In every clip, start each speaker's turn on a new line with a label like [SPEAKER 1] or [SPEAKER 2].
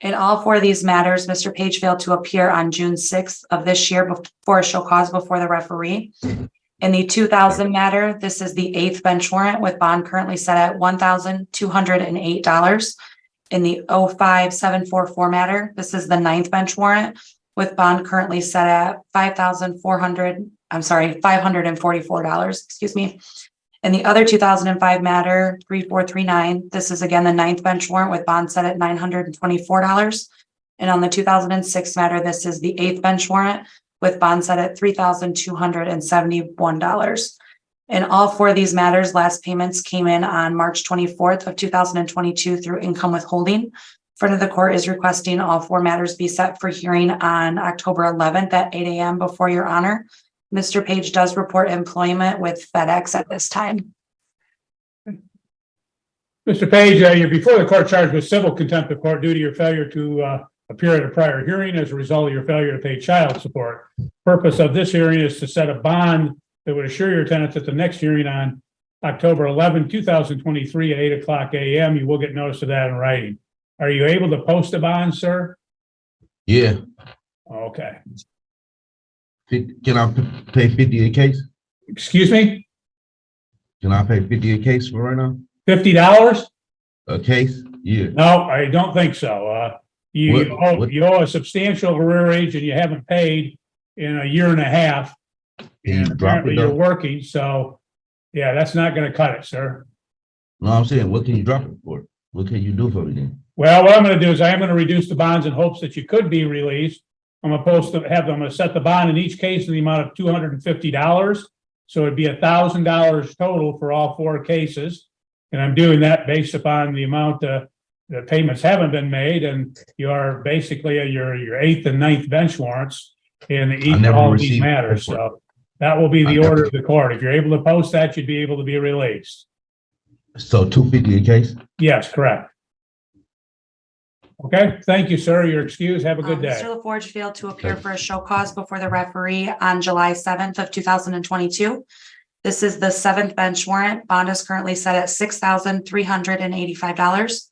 [SPEAKER 1] In all four of these matters, Mr. Page failed to appear on June 6th of this year before a show cause before the referee. In the 2000 matter, this is the 8th bench warrant with bond currently set at $1,208. In the 05744 matter, this is the 9th bench warrant with bond currently set at $544, excuse me. In the other 2005 matter, 3439, this is again the 9th bench warrant with bond set at $924. And on the 2006 matter, this is the 8th bench warrant with bond set at $3,271. In all four of these matters, last payments came in on March 24th of 2022 through income withholding. Front of the court is requesting all four matters be set for hearing on October 11th at 8 a.m. before your honor. Mr. Page does report employment with FedEx at this time.
[SPEAKER 2] Mr. Page, you're before the court charged with civil contempt of court due to your failure to appear at a prior hearing as a result of your failure to pay child support. Purpose of this hearing is to set a bond that would assure your tenants at the next hearing on October 11, 2023 at 8:00 a.m. You will get notice of that in writing. Are you able to post a bond, sir?
[SPEAKER 3] Yeah.
[SPEAKER 2] Okay.
[SPEAKER 3] Can I pay 50 a case?
[SPEAKER 2] Excuse me?
[SPEAKER 3] Can I pay 50 a case for right now?
[SPEAKER 2] $50?
[SPEAKER 3] A case? Yeah.
[SPEAKER 2] No, I don't think so. You owe a substantial arrearage and you haven't paid in a year and a half. And apparently you're working, so yeah, that's not going to cut it, sir.
[SPEAKER 3] No, I'm saying, what can you drop it for? What can you do for me then?
[SPEAKER 2] Well, what I'm going to do is I am going to reduce the bonds in hopes that you could be released. I'm going to set the bond in each case in the amount of $250. So it'd be $1,000 total for all four cases. And I'm doing that based upon the amount the payments haven't been made, and you are basically your 8th and 9th bench warrants in all of these matters. So that will be the order of the court. If you're able to post that, you'd be able to be released.
[SPEAKER 3] So $250 a case?
[SPEAKER 2] Yes, correct. Okay, thank you, sir. You're excused. Have a good day.
[SPEAKER 1] Mr. Leforge failed to appear for a show cause before the referee on July 7th of 2022. This is the 7th bench warrant. Bond is currently set at $6,385.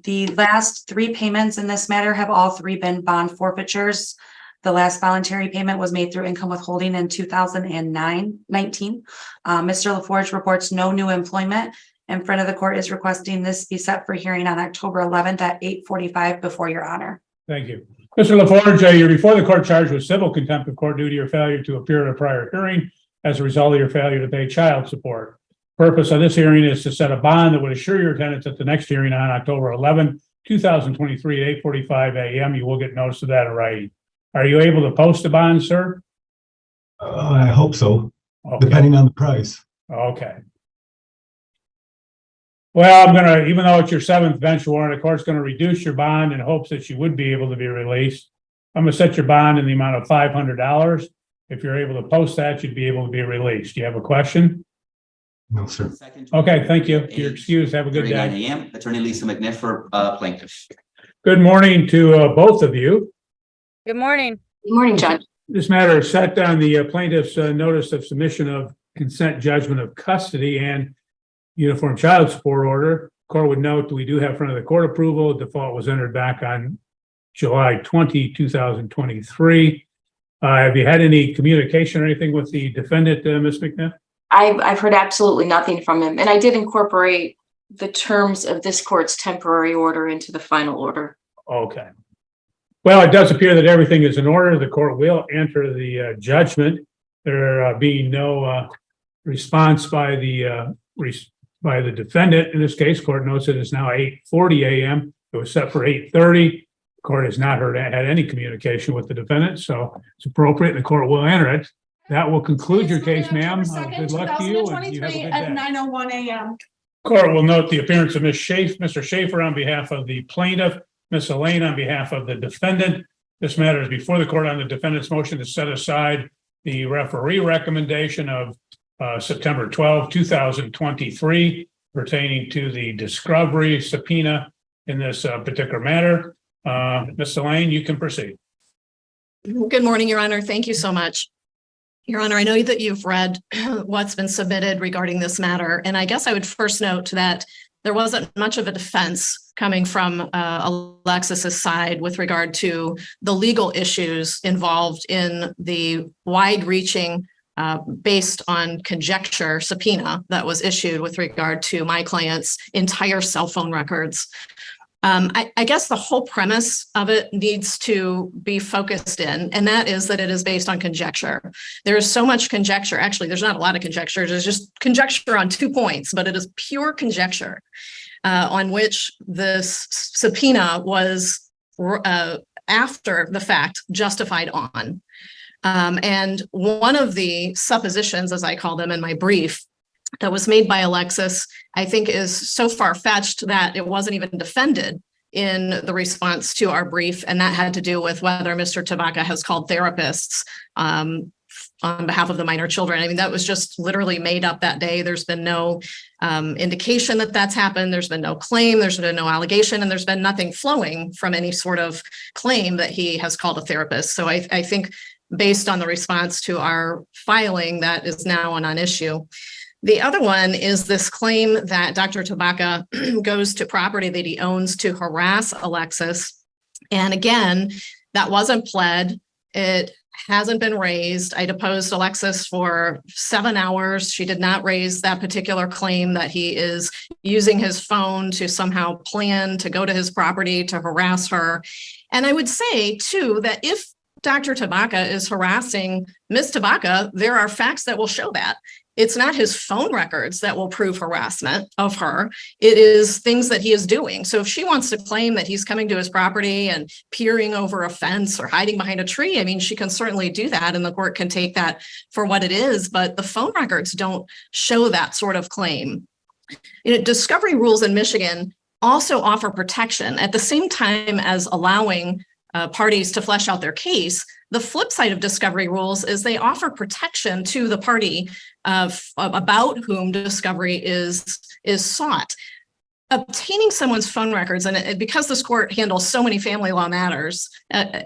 [SPEAKER 1] The last three payments in this matter have all three been bond forfeitures. The last voluntary payment was made through income withholding in 2019. Mr. Leforge reports no new employment. In front of the court is requesting this be set for hearing on October 11th at 8:45 before your honor.
[SPEAKER 2] Thank you. Mr. Leforge, you're before the court charged with civil contempt of court due to your failure to appear at a prior hearing as a result of your failure to pay child support. Purpose of this hearing is to set a bond that would assure your tenants at the next hearing on October 11, 2023 at 8:45 a.m. You will get notice of that in writing. Are you able to post a bond, sir?
[SPEAKER 4] I hope so,
[SPEAKER 2] Okay.
[SPEAKER 4] depending on the price.
[SPEAKER 2] Okay. Well, even though it's your 7th bench warrant, the court's gonna reduce your bond in hopes that you would be able to be released. I'm gonna set your bond in the amount of $500. If you're able to post that, you'd be able to be released. Do you have a question?
[SPEAKER 4] No, sir.
[SPEAKER 2] Okay, thank you. You're excused. Have a good day.
[SPEAKER 5] 9 a.m. Attorney Lisa McNiff for plaintiff.
[SPEAKER 2] Good morning to both of you.
[SPEAKER 6] Good morning.
[SPEAKER 7] Good morning, Judge.
[SPEAKER 2] This matter is set on the plaintiff's notice of submission of consent judgment of custody and uniform child support order. Court would note that we do have front of the court approval. Default was entered back on July 20, 2023. Have you had any communication or anything with the defendant, Ms. McNiff?
[SPEAKER 7] I've heard absolutely nothing from him, and I did incorporate the terms of this court's temporary order into the final order.
[SPEAKER 2] Okay. Well, it does appear that everything is in order. The court will enter the judgment. There being no response by the defendant. In this case, court notes it is now 8:40 a.m. It was set for 8:30. Court has not had any communication with the defendant, so it's appropriate. The court will enter it. That will conclude your case, ma'am. Good luck to you. And you have a good day.
[SPEAKER 8] At 9:01 a.m.
[SPEAKER 2] Court will note the appearance of Mr. Schaefer on behalf of the plaintiff, Ms. Elaine on behalf of the defendant. This matter is before the court on the defendant's motion to set aside the referee recommendation of September 12, 2023, pertaining to the discovery subpoena in this particular matter. Ms. Elaine, you can proceed.
[SPEAKER 8] Good morning, Your Honor. Thank you so much. Your Honor, I know that you've read what's been submitted regarding this matter, and I guess I would first note that there wasn't much of a defense coming from Alexis's side with regard to the legal issues involved in the wide-reaching, based on conjecture subpoena that was issued with regard to my client's entire cell phone records. I guess the whole premise of it needs to be focused in, and that is that it is based on conjecture. There is so much conjecture. Actually, there's not a lot of conjecture. There's just conjecture on 2 points, but it is pure conjecture on which this subpoena was after the fact justified on. And one of the suppositions, as I call them in my brief, that was made by Alexis, I think is so far-fetched that it wasn't even defended in the response to our brief. And that had to do with whether Mr. Tabaka has called therapists on behalf of the minor children. I mean, that was just literally made up that day. There's been no indication that that's happened. There's been no claim. There's been no allegation, and there's been nothing flowing from any sort of claim that he has called a therapist. So I think based on the response to our filing, that is now a non-issue. The other one is this claim that Dr. Tabaka goes to property that he owns to harass Alexis. And again, that wasn't pled. It hasn't been raised. I deposed Alexis for 7 hours. She did not raise that particular claim that he is using his phone to somehow plan to go to his property to harass her. And I would say, too, that if Dr. Tabaka is harassing Ms. Tabaka, there are facts that will show that. It's not his phone records that will prove harassment of her. It is things that he is doing. So if she wants to claim that he's coming to his property and peering over a fence or hiding behind a tree, I mean, she can certainly do that and the court can take that for what it is, but the phone records don't show that sort of claim. You know, discovery rules in Michigan also offer protection at the same time as allowing parties to flesh out their case. The flip side of discovery rules is they offer protection to the party about whom discovery is sought. Obtaining someone's phone records, and because this court handles so many family law matters,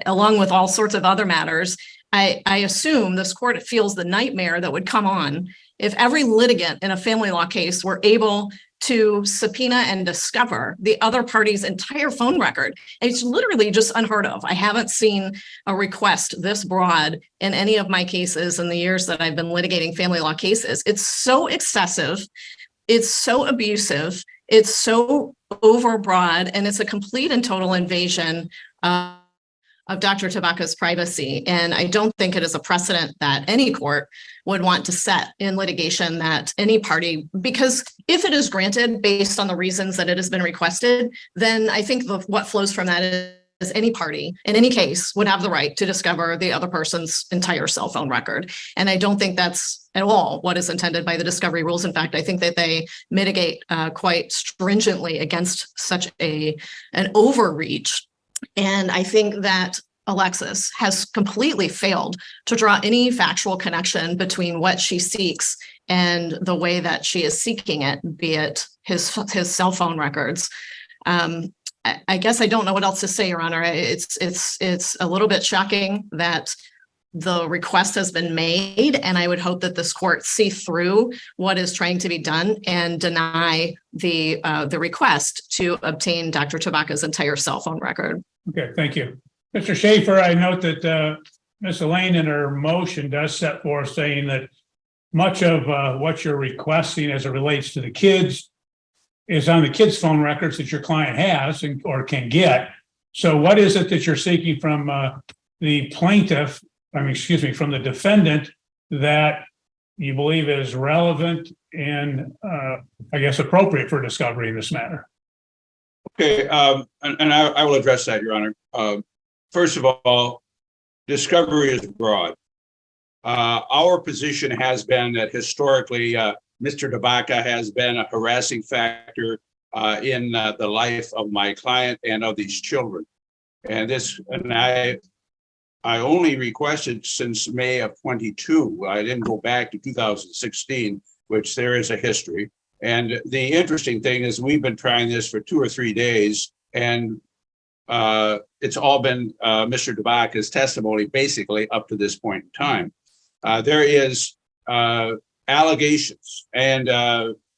[SPEAKER 8] along with all sorts of other matters, I assume this court feels the nightmare that would come on if every litigant in a family law case were able to subpoena and discover the other party's entire phone record. It's literally just unheard of. I haven't seen a request this broad in any of my cases in the years that I've been litigating family law cases. It's so excessive. It's so abusive. It's so overbroad, and it's a complete and total invasion of Dr. Tabaka's privacy. And I don't think it is a precedent that any court would want to set in litigation, that any party, because if it is granted based on the reasons that it has been requested, then I think what flows from that is any party in any case would have the right to discover the other person's entire cell phone record. And I don't think that's at all what is intended by the discovery rules. In fact, I think that they mitigate quite stringently against such an overreach. And I think that Alexis has completely failed to draw any factual connection between what she seeks and the way that she is seeking it, be it his cell phone records. I guess I don't know what else to say, Your Honor. It's a little bit shocking that the request has been made, and I would hope that this court see through what is trying to be done and deny the request to obtain Dr. Tabaka's entire cell phone record.
[SPEAKER 2] Okay, thank you. Mr. Schaefer, I note that Ms. Elaine in her motion does set forth saying that much of what you're requesting as it relates to the kids is on the kids' phone records that your client has or can get. So what is it that you're seeking from the plaintiff, from the defendant, that you believe is relevant and I guess appropriate for discovery in this matter?
[SPEAKER 6] Okay, and I will address that, Your Honor. First of all, discovery is broad. Our position has been that historically, Mr. Tabaka has been a harassing factor in the life of my client and of these children. And I only requested since May of 22. I didn't go back to 2016, which there is a history. And the interesting thing is we've been trying this for 2 or 3 days, and it's all been Mr. Tabaka's testimony basically up to this point in time. There is allegations and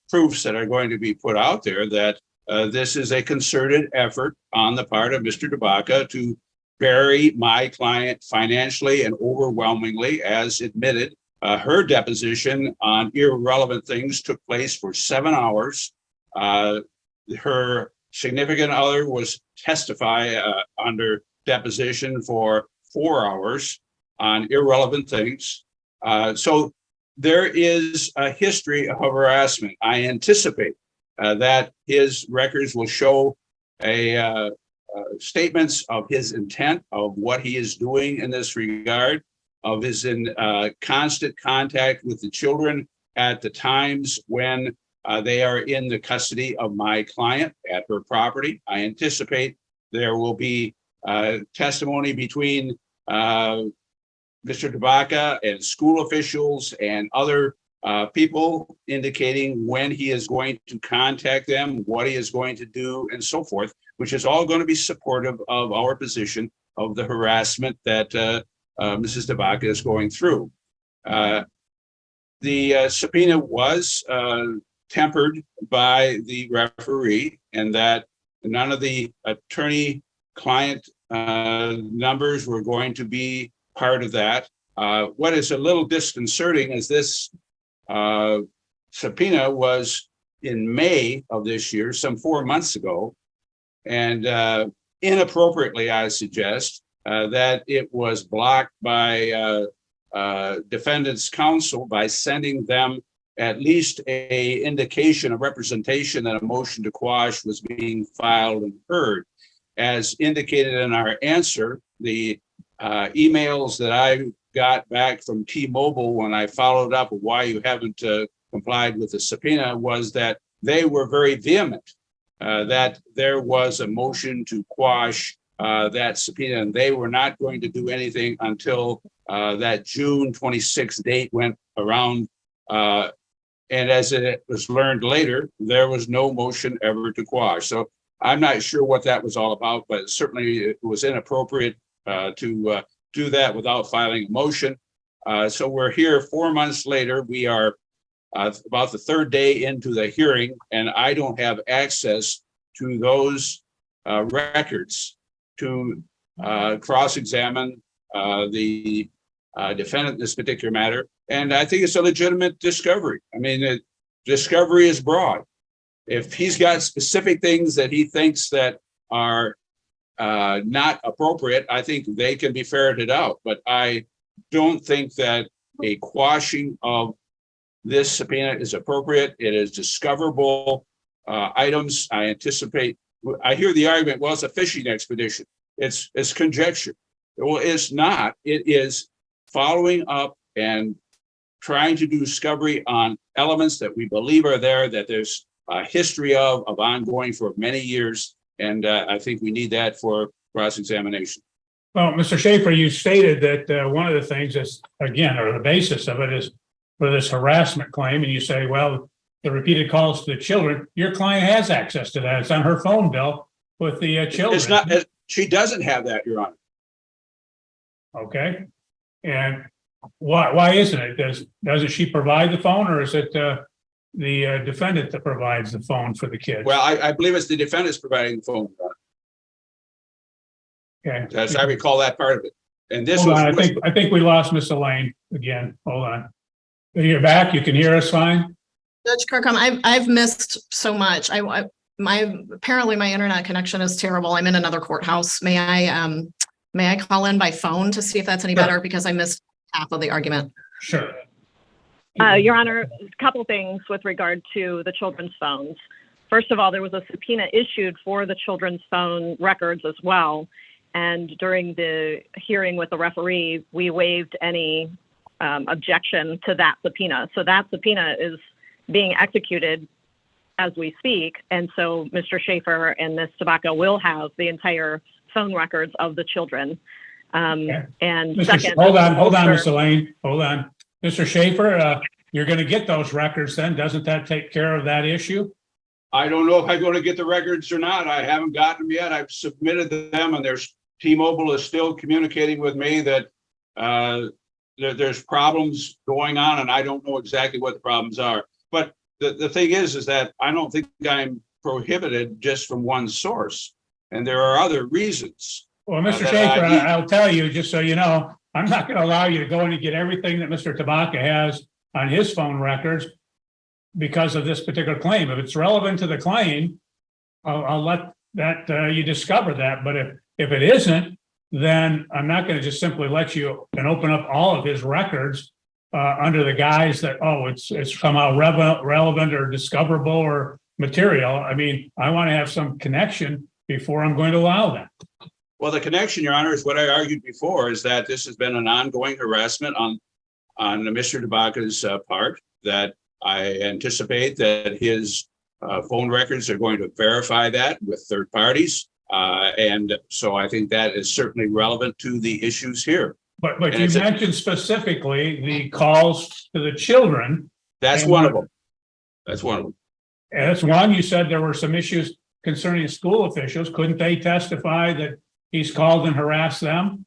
[SPEAKER 6] proofs that are going to be put out there that This is a concerted effort on the part of Mr. baack to bury my client financially and overwhelmingly, as admitted. Her deposition on irrelevant things took place for 7 hours. Her significant other was testify under deposition for 4 hours on irrelevant things. So there is a history of harassment. I anticipate that his records will show statements of his intent, of what he is doing in this regard, of his in constant contact with the children at the times when they are in the custody of my client at her property. I anticipate there will be testimony between Mr. baack and school officials and other people indicating when he is going to contact them, what he is going to do, and so forth, which is all going to be supportive of our position of the harassment that Mrs. baack is going through. The subpoena was tempered by the referee, and that none of the attorney-client numbers were going to be part of that. What is a little disconcerting is this subpoena was in May of this year, some 4 months ago, and inappropriately, I suggest, that it was blocked by defendant's counsel by sending them at least a indication of representation that a motion to quash was being filed and heard. As indicated in our answer, the emails that I got back from T-Mobile when I followed up why you haven't complied with the subpoena was that they were very vehement that there was a motion to quash that subpoena, and they were not going to do anything until that June 26th date went around. And as it was learned later, there was no motion ever to quash. So I'm not sure what that was all about, but certainly it was inappropriate to do that without filing a motion. So we're here 4 months later. We are about the third day into the hearing, and I don't have access to those records to cross-examine the defendant in this particular matter. And I think it's a legitimate discovery. I mean, discovery is broad. If he's got specific things that he thinks that are not appropriate, I think they can be ferreted out. But I don't think that a quashing of this subpoena is appropriate. It is discoverable items. I anticipate, I hear the argument, well, it's a fishing expedition. It's conjecture. Well, it's not. It is following up and trying to do discovery on elements that we believe are there, that there's a history of ongoing for many years. And I think we need that for cross-examination.
[SPEAKER 2] Well, Mr. Schaefer, you stated that one of the things is, again, or the basis of it is for this harassment claim. And you say, well, the repeated calls to the children, your client has access to that. It's on her phone bill with the children.
[SPEAKER 6] It's not, she doesn't have that, Your Honor.
[SPEAKER 2] Okay. And why isn't it? Doesn't she provide the phone, or is it the defendant that provides the phone for the kids?
[SPEAKER 6] Well, I believe it's the defendant's providing the phone.
[SPEAKER 2] Okay.
[SPEAKER 6] As I recall that part of it. And this
[SPEAKER 2] Hold
[SPEAKER 6] was,
[SPEAKER 2] on, I think we lost Miss Elaine again. Hold on. You're back. You can hear us fine?
[SPEAKER 8] Judge Kirkham, I've missed so much. Apparently my internet connection is terrible. I'm in another courthouse. May I call in by phone to see if that's any better, because I missed half of the argument?
[SPEAKER 2] Sure.
[SPEAKER 9] Your Honor, a couple things with regard to the children's phones. First of all, there was a subpoena issued for the children's phone records as well. And during the hearing with the referee, we waived any objection to that subpoena. So that subpoena is being executed as we speak. And so Mr. Schaefer and Ms. baack will have the entire phone records of the children.
[SPEAKER 2] Okay.
[SPEAKER 9] And
[SPEAKER 2] Mr.
[SPEAKER 9] second,
[SPEAKER 2] Hold on, Miss Elaine. Hold on. Mr. Schaefer, you're going to get those records then. Doesn't that take care of that issue?
[SPEAKER 6] I don't know if I'm going to get the records or not. I haven't gotten them yet. I've submitted them, and T-Mobile is still communicating with me that there's problems going on, and I don't know exactly what the problems are. But the thing is that I don't think I'm prohibited just from one source. And there are other reasons.
[SPEAKER 2] Well, Mr.
[SPEAKER 6] that
[SPEAKER 2] Schaefer,
[SPEAKER 6] I-
[SPEAKER 2] I'll tell you, just so you know, I'm not going to allow you to go in and get everything that Mr. Tabaka has on his phone records because of this particular claim. If it's relevant to the claim, I'll let that, you discover that. But if it isn't, then I'm not going to just simply let you and open up all of his records under the guise that, oh, it's somehow relevant or discoverable or material. I mean, I want to have some connection before I'm going to allow that.
[SPEAKER 6] Well, the connection, Your Honor, is what I argued before, is that this has been an ongoing harassment on Mr. Tabaka's part, that I anticipate that his phone records are going to verify that with third parties. And so I think that is certainly relevant to the issues here.
[SPEAKER 2] But
[SPEAKER 6] And
[SPEAKER 2] you
[SPEAKER 6] it's
[SPEAKER 2] mentioned specifically the calls to the children.
[SPEAKER 6] That's
[SPEAKER 2] And
[SPEAKER 6] one of them. That's one of them.
[SPEAKER 2] And that's one, you said there were some issues concerning school officials. Couldn't they testify that he's called and harassed them?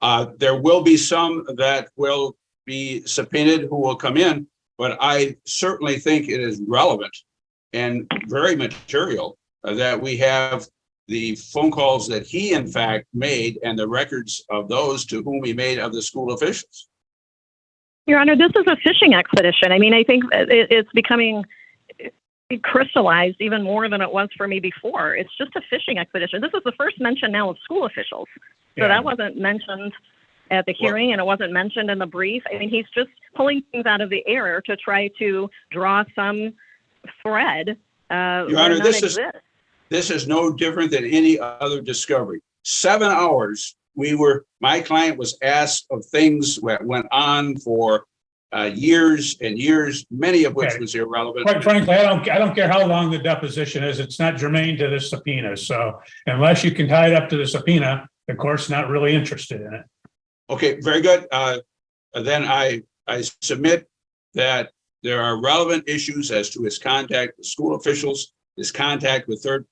[SPEAKER 6] There will be some that will be subpoenaed who will come in, but I certainly think it is relevant and very material that we have the phone calls that he in fact made and the records of those to whom he made of the school officials.
[SPEAKER 9] Your Honor, this is a fishing expedition. I mean, I think it's becoming crystallized even more than it was for me before. It's just a fishing expedition. This is the first mention now of school officials. So
[SPEAKER 2] Yeah.
[SPEAKER 9] that wasn't mentioned at the hearing and it wasn't mentioned in the brief. I mean, he's just pulling things out of the air to try to draw some thread.
[SPEAKER 6] Your Honor, this is no different than any other discovery. 7 hours, my client was asked of things that went on for years and years, many of which
[SPEAKER 2] Okay.
[SPEAKER 6] was irrelevant.
[SPEAKER 2] Quite frankly, I don't care how long the deposition is. It's not germane to the subpoena. So unless you can tie it up to the subpoena, the court's not really interested in it.
[SPEAKER 6] Okay, very good. Then I submit that there are relevant issues as to his contact with school officials, his contact with third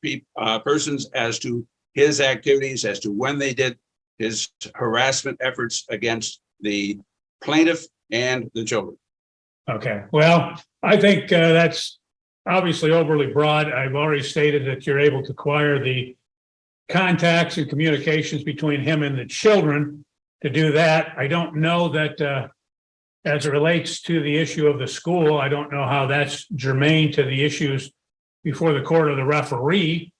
[SPEAKER 6] persons, as to his activities, as to when they did his harassment efforts against the plaintiff and the children.
[SPEAKER 2] Okay, well, I think that's obviously overly broad. I've already stated that you're able to acquire the contacts and communications between him and the children. To do that, I don't know that as it relates to the issue of the school, I don't know how that's germane to the issues before the court or the referee.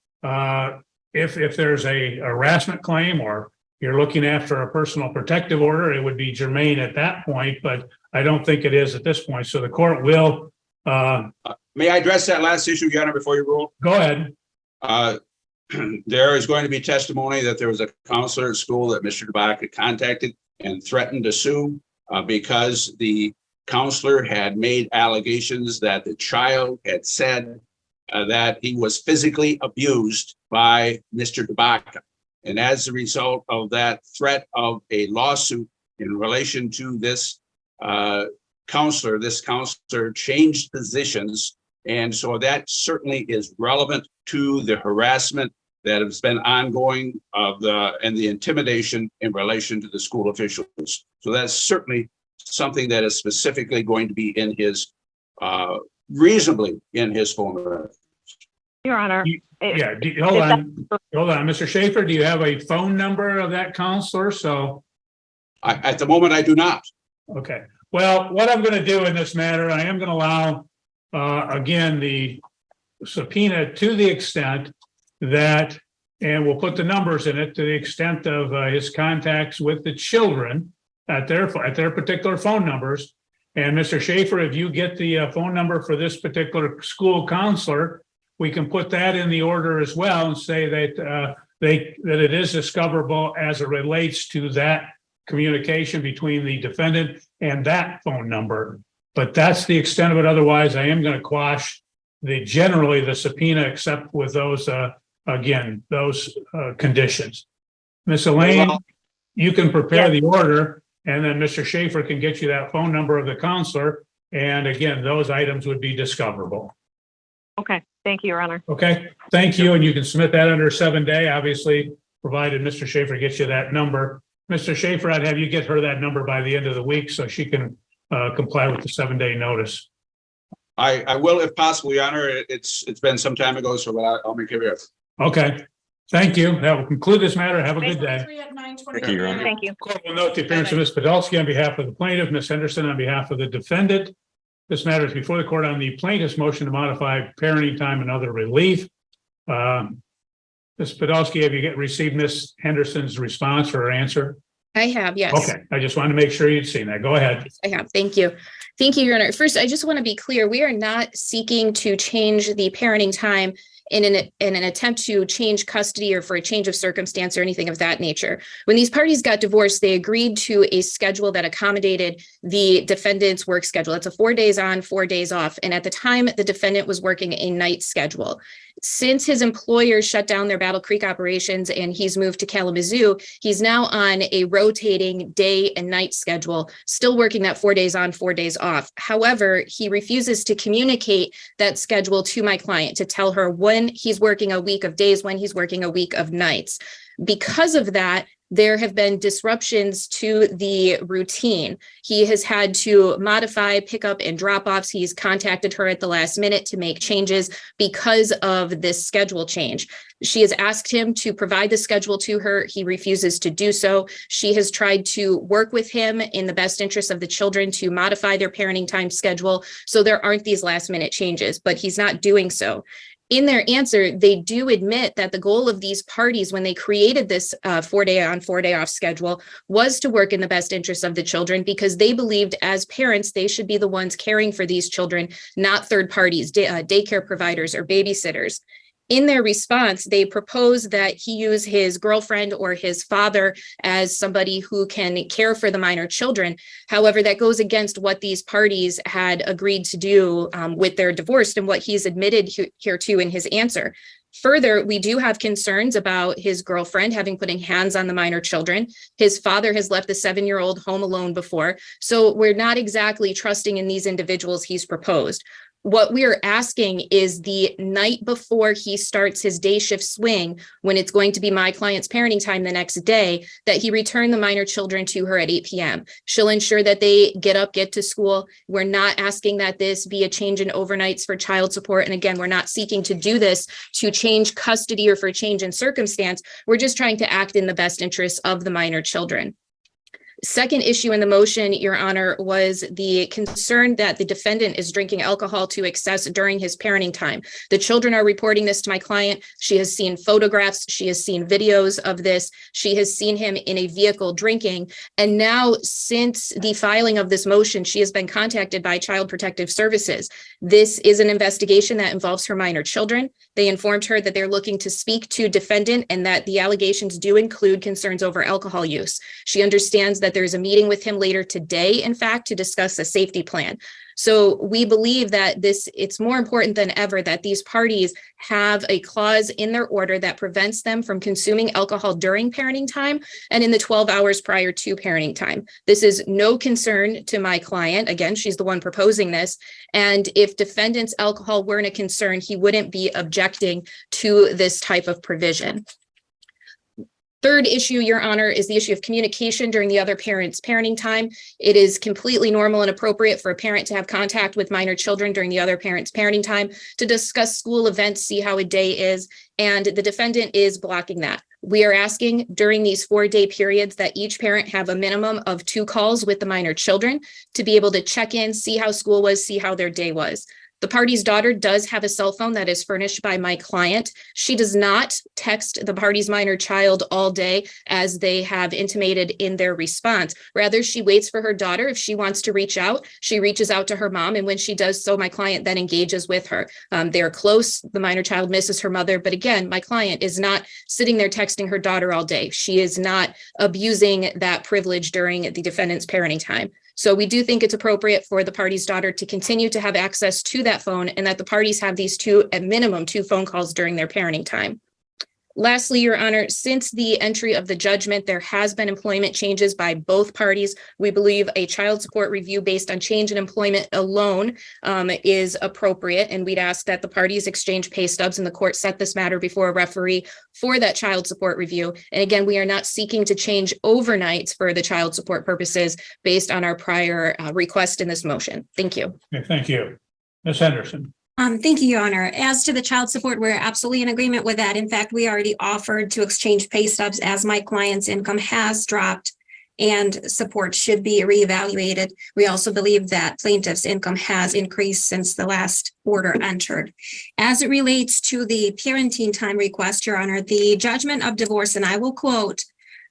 [SPEAKER 2] If there's a harassment claim or you're looking after a personal protective order, it would be germane at that point, but I don't think it is at this point. So the court will.
[SPEAKER 6] May I address that last issue, Your Honor, before you rule?
[SPEAKER 2] Go ahead.
[SPEAKER 6] There is going to be testimony that there was a counselor at school that Mr. Tabak had contacted and threatened to sue because the counselor had made allegations that the child had said that he was physically abused by Mr. Tabak. And as a result of that threat of a lawsuit in relation to this counselor changed positions. And so that certainly is relevant to the harassment that has been ongoing and the intimidation in relation to the school officials. So that's certainly something that is specifically going to be in his, reasonably in his phone records.
[SPEAKER 9] Your Honor.
[SPEAKER 2] Yeah, hold on, Mr. Schaefer, do you have a phone number of that counselor? So.
[SPEAKER 6] At the moment, I do not.
[SPEAKER 2] Okay, well, what I'm going to do in this matter, I am going to allow, again, the subpoena to the extent that, and we'll put the numbers in it, to the extent of his contacts with the children at their particular phone numbers. And Mr. Schaefer, if you get the phone number for this particular school counselor, we can put that in the order as well and say that that it is discoverable as it relates to that communication between the defendant and that phone number. But that's the extent of it. Otherwise, I am going to quash generally the subpoena, except with those conditions. Ms. Elaine, you can prepare the order, and then Mr. Schaefer can get you that phone number of the counselor. And again, those items would be discoverable.
[SPEAKER 9] Okay. Thank you, Your Honor.
[SPEAKER 2] Okay, thank you. And you can submit that under 7-day, obviously, provided Mr. Schaefer gets you that number. Mr. Schaefer, I'd have you get her that number by the end of the week so she can comply with the 7-day notice.
[SPEAKER 6] I will if possible, Your Honor. It's been some time ago, so I'll make it here.
[SPEAKER 2] Okay, thank you. That will conclude this matter. Have a good day.
[SPEAKER 5] Thank you, Your Honor.
[SPEAKER 9] Thank you.
[SPEAKER 2] Court will note the appearance of Ms. Podolsky on behalf of the plaintiff, Ms. Henderson on behalf of the defendant. This matter is before the court on the plaintiff's motion to modify parenting time and other relief. Ms. Podolsky, have you received Ms. Henderson's response or her answer?
[SPEAKER 10] I have, yes.
[SPEAKER 2] Okay, I just wanted to make sure you'd seen that. Go ahead.
[SPEAKER 10] I have. Thank you. Thank you, Your Honor. First, I just want to be clear. We are not seeking to change the parenting time in an attempt to change custody or for a change of circumstance or anything of that nature. When these parties got divorced, they agreed to a schedule that accommodated the defendant's work schedule. It's a 4 days on, 4 days off. And at the time, the defendant was working a night schedule. Since his employer shut down their Battle Creek operations and he's moved to Kalamazoo, he's now on a rotating day and night schedule, still working that 4 days on, 4 days off. However, he refuses to communicate that schedule to my client to tell her when he's working a week of days, when he's working a week of nights. Because of that, there have been disruptions to the routine. He has had to modify pickup and drop-offs. He's contacted her at the last minute to make changes because of this schedule change. She has asked him to provide the schedule to her. He refuses to do so. She has tried to work with him in the best interest of the children to modify their parenting time schedule so there aren't these last-minute changes, but he's not doing so. In their answer, they do admit that the goal of these parties when they created this 4 day on, 4 day off schedule was to work in the best interest of the children because they believed as parents, they should be the ones caring for these children, not third parties, daycare providers or babysitters. In their response, they propose that he use his girlfriend or his father as somebody who can care for the minor children. However, that goes against what these parties had agreed to do with their divorce and what he's admitted here to in his answer. Further, we do have concerns about his girlfriend having putting hands on the minor children. His father has left the 7-year-old home alone before. So we're not exactly trusting in these individuals he's proposed. What we are asking is the night before he starts his day shift swing, when it's going to be my client's parenting time the next day, that he return the minor children to her at 8 p.m. She'll ensure that they get up, get to school. We're not asking that this be a change in overnights for child support. And again, we're not seeking to do this to change custody or for change in circumstance. We're just trying to act in the best interests of the minor children. Second issue in the motion, Your Honor, was the concern that the defendant is drinking alcohol to excess during his parenting time. The children are reporting this to my client. She has seen photographs. She has seen videos of this. She has seen him in a vehicle drinking. And now, since the filing of this motion, she has been contacted by Child Protective Services. This is an investigation that involves her minor children. They informed her that they're looking to speak to defendant and that the allegations do include concerns over alcohol use. She understands that there's a meeting with him later today, in fact, to discuss a safety plan. So we believe that it's more important than ever that these parties have a clause in their order that prevents them from consuming alcohol during parenting time and in the 12 hours prior to parenting time. This is no concern to my client. Again, she's the one proposing this. And if defendant's alcohol weren't a concern, he wouldn't be objecting to this type of provision. Third issue, Your Honor, is the issue of communication during the other parent's parenting time. It is completely normal and appropriate for a parent to have contact with minor children during the other parent's parenting time to discuss school events, see how a day is, and the defendant is blocking that. We are asking during these 4 day periods that each parent have a minimum of 2 calls with the minor children to be able to check in, see how school was, see how their day was. The party's daughter does have a cell phone that is furnished by my client. She does not text the party's minor child all day as they have intimated in their response. Rather, she waits for her daughter. If she wants to reach out, she reaches out to her mom. And when she does so, my client then engages with her. They are close. The minor child misses her mother. But again, my client is not sitting there texting her daughter all day. She is not abusing that privilege during the defendant's parenting time. So we do think it's appropriate for the party's daughter to continue to have access to that phone and that the parties have these at minimum 2 phone calls during their parenting time. Lastly, Your Honor, since the entry of the judgment, there has been employment changes by both parties. We believe a child support review based on change in employment alone is appropriate, and we'd ask that the parties exchange pay stubs and the court set this matter before a referee for that child support review. And again, we are not seeking to change overnights for the child support purposes based on our prior request in this motion. Thank you.
[SPEAKER 2] Okay, thank you. Ms. Henderson.
[SPEAKER 10] Thank you, Your Honor. As to the child support, we're absolutely in agreement with that. In fact, we already offered to exchange pay stubs as my client's income has dropped and support should be reevaluated. We also believe that plaintiff's income has increased since the last order entered. As it relates to the parenting time request, Your Honor, the judgment of divorce, and I will quote,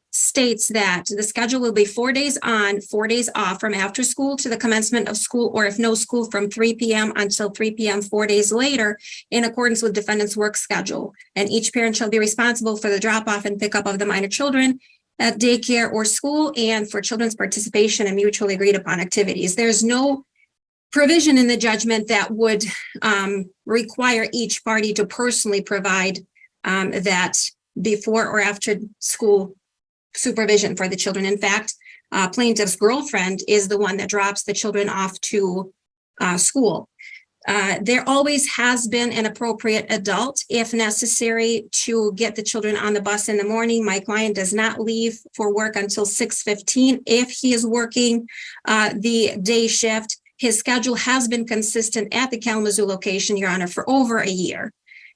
[SPEAKER 10] states that the schedule will be 4 days on, 4 days off from after school to the commencement of school, or if no school, from 3 p.m. until 3 p.m. 4 days later, in accordance with defendant's work schedule. And each parent shall be responsible for the drop-off and pickup of the minor children at daycare or school, and for children's participation in mutually agreed upon activities. There's no provision in the judgment that would require each party to personally provide that before or after school supervision for the children. In fact, plaintiff's girlfriend is the one that drops the children off to school. There always has been an appropriate adult, if necessary, to get the children on the bus in the morning. My client does not leave for work until 6:15 if he is working the day shift. His schedule has been consistent at the Kalamazoo location, Your Honor, for over a year.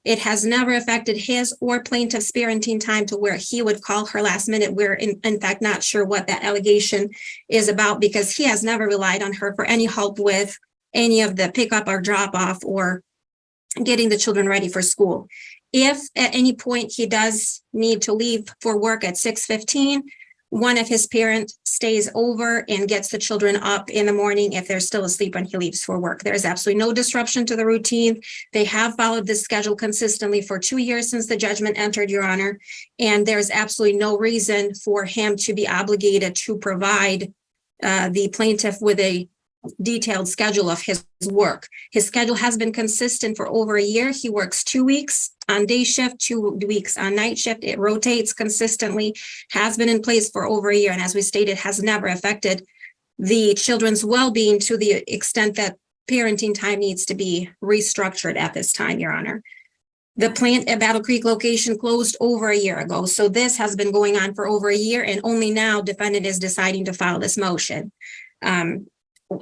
[SPEAKER 10] It has never affected his or plaintiff's parenting time to where he would call her last minute. We're in fact not sure what that allegation is about, because he has never relied on her for any help with any of the pickup or drop off or getting the children ready for school. If at any point he does need to leave for work at 6:15, one of his parents stays over and gets the children up in the morning if they're still asleep when he leaves for work. There is absolutely no disruption to the routine. They have followed this schedule consistently for 2 years since the judgment entered, Your Honor, and there's absolutely no reason for him to be obligated to provide the plaintiff with a detailed schedule of his work. His schedule has been consistent for over a year. He works 2 weeks on day shift, 2 weeks on night shift. It rotates consistently, has been in place for over a year, and as we stated, has never affected the children's well-being to the extent that parenting time needs to be restructured at this time, Your Honor. The plant at Battle Creek location closed over a year ago, so this has been going on for over a year, and only now defendant is deciding to file this motion.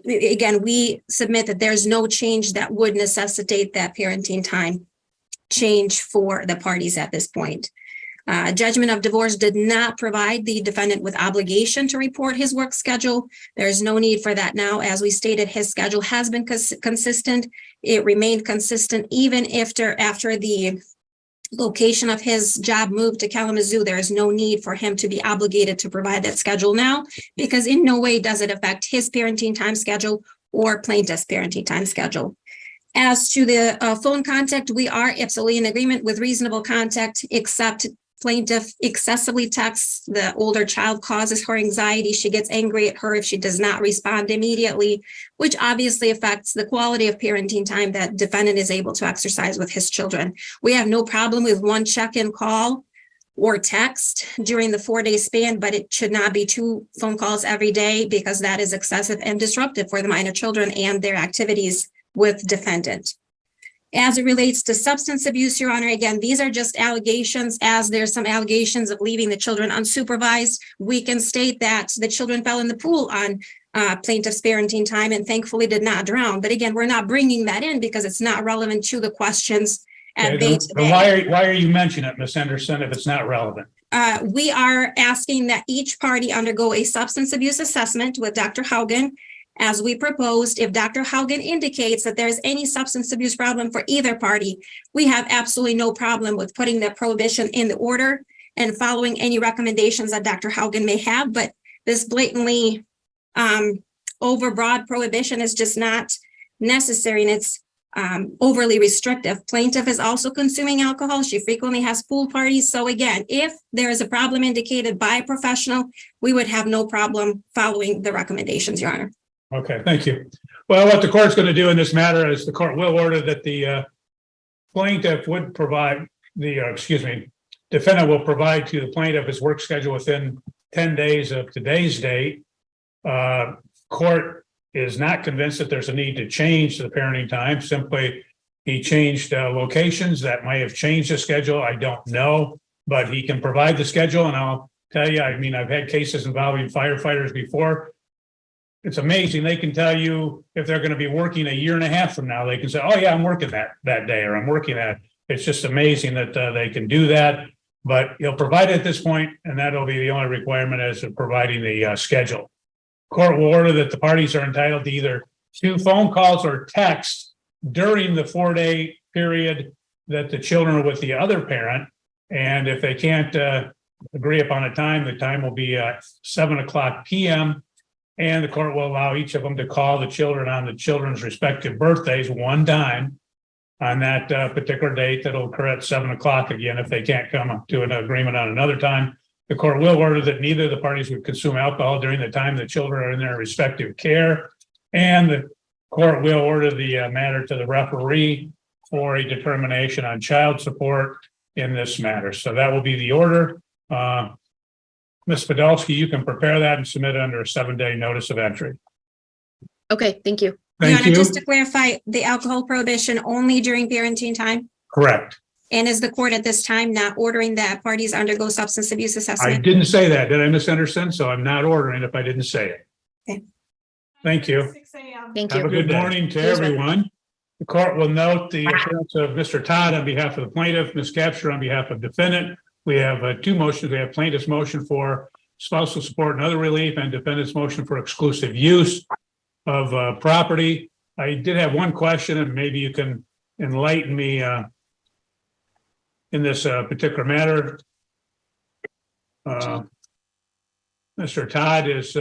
[SPEAKER 10] Again, we submit that there's no change that would necessitate that parenting time change for the parties at this point. Judgment of divorce did not provide the defendant with obligation to report his work schedule. There's no need for that now. As we stated, his schedule has been consistent. It remained consistent even after the location of his job moved to Kalamazoo. There is no need for him to be obligated to provide that schedule now, because in no way does it affect his parenting time schedule or plaintiff's parenting time schedule. As to the phone contact, we are absolutely in agreement with reasonable contact, except plaintiff excessively texts. The older child causes her anxiety. She gets angry at her if she does not respond immediately, which obviously affects the quality of parenting time that defendant is able to exercise with his children. We have no problem with one check-in call or text during the 4-day span, but it should not be 2 phone calls every day, because that is excessive and disruptive for the minor children and their activities with defendant. As it relates to substance abuse, Your Honor, again, these are just allegations. As there's some allegations of leaving the children unsupervised, we can state that the children fell in the pool on plaintiff's parenting time and thankfully did not drown. But again, we're not bringing that in because it's not relevant to the questions at bay today.
[SPEAKER 2] Why are you mentioning it, Ms. Henderson, if it's not relevant?
[SPEAKER 10] We are asking that each party undergo a substance abuse assessment with Dr. Haugen. As we proposed, if Dr. Haugen indicates that there's any substance abuse problem for either party, we have absolutely no problem with putting that prohibition in the order and following any recommendations that Dr. Haugen may have. But this blatantly overbroad prohibition is just not necessary, and it's overly restrictive. Plaintiff is also consuming alcohol. She frequently has pool parties. So again, if there is a problem indicated by a professional, we would have no problem following the recommendations, Your Honor.
[SPEAKER 2] Okay, thank you. Well, what the court's going to do in this matter is the court will order that the plaintiff would provide defendant will provide to the plaintiff his work schedule within 10 days of today's date. Court is not convinced that there's a need to change the parenting time. Simply, he changed locations that might have changed the schedule. I don't know, but he can provide the schedule. And I'll tell you, I mean, I've had cases involving firefighters before. it's amazing. They can tell you if they're going to be working a year and a half from now. They can say, oh yeah, I'm working that day, or I'm working that. It's just amazing that they can do that. But you'll provide it at this point, and that'll be the only requirement as of providing the schedule. Court will order that the parties are entitled to either 2 phone calls or text during the 4-day period that the children are with the other parent. And if they can't agree upon a time, the time will be 7:00 p.m. And the court will allow each of them to call the children on the children's respective birthdays one time on that particular date. That'll occur at 7:00 again if they can't come to an agreement on another time. The court will order that neither of the parties would consume alcohol during the time the children are in their respective care. And the court will order the matter to the referee for a determination on child support in this matter. So that will be the order. Ms. Podolsky, you can prepare that and submit it under a 7-day notice of entry.
[SPEAKER 10] Okay, thank you.
[SPEAKER 2] Thank
[SPEAKER 11] Your Honor,
[SPEAKER 2] you.
[SPEAKER 11] just to clarify, the alcohol prohibition only during parenting time?
[SPEAKER 2] Correct.
[SPEAKER 11] And is the court at this time not ordering that parties undergo substance abuse
[SPEAKER 2] I
[SPEAKER 11] assessment?
[SPEAKER 2] didn't say that. Did I misunderstand? So I'm not ordering if I didn't say it.
[SPEAKER 11] Okay.
[SPEAKER 2] Thank you.
[SPEAKER 10] Thank
[SPEAKER 2] Have a
[SPEAKER 10] you.
[SPEAKER 2] good morning to everyone. The court will note the appearance of Mr. Todd on behalf of the plaintiff, Ms. Capture on behalf of defendant. We have 2 motions. We have plaintiff's motion for spousal support and other relief, and defendant's motion for exclusive use of property. I did have one question, and maybe you can enlighten me in this particular matter. Mr. Todd is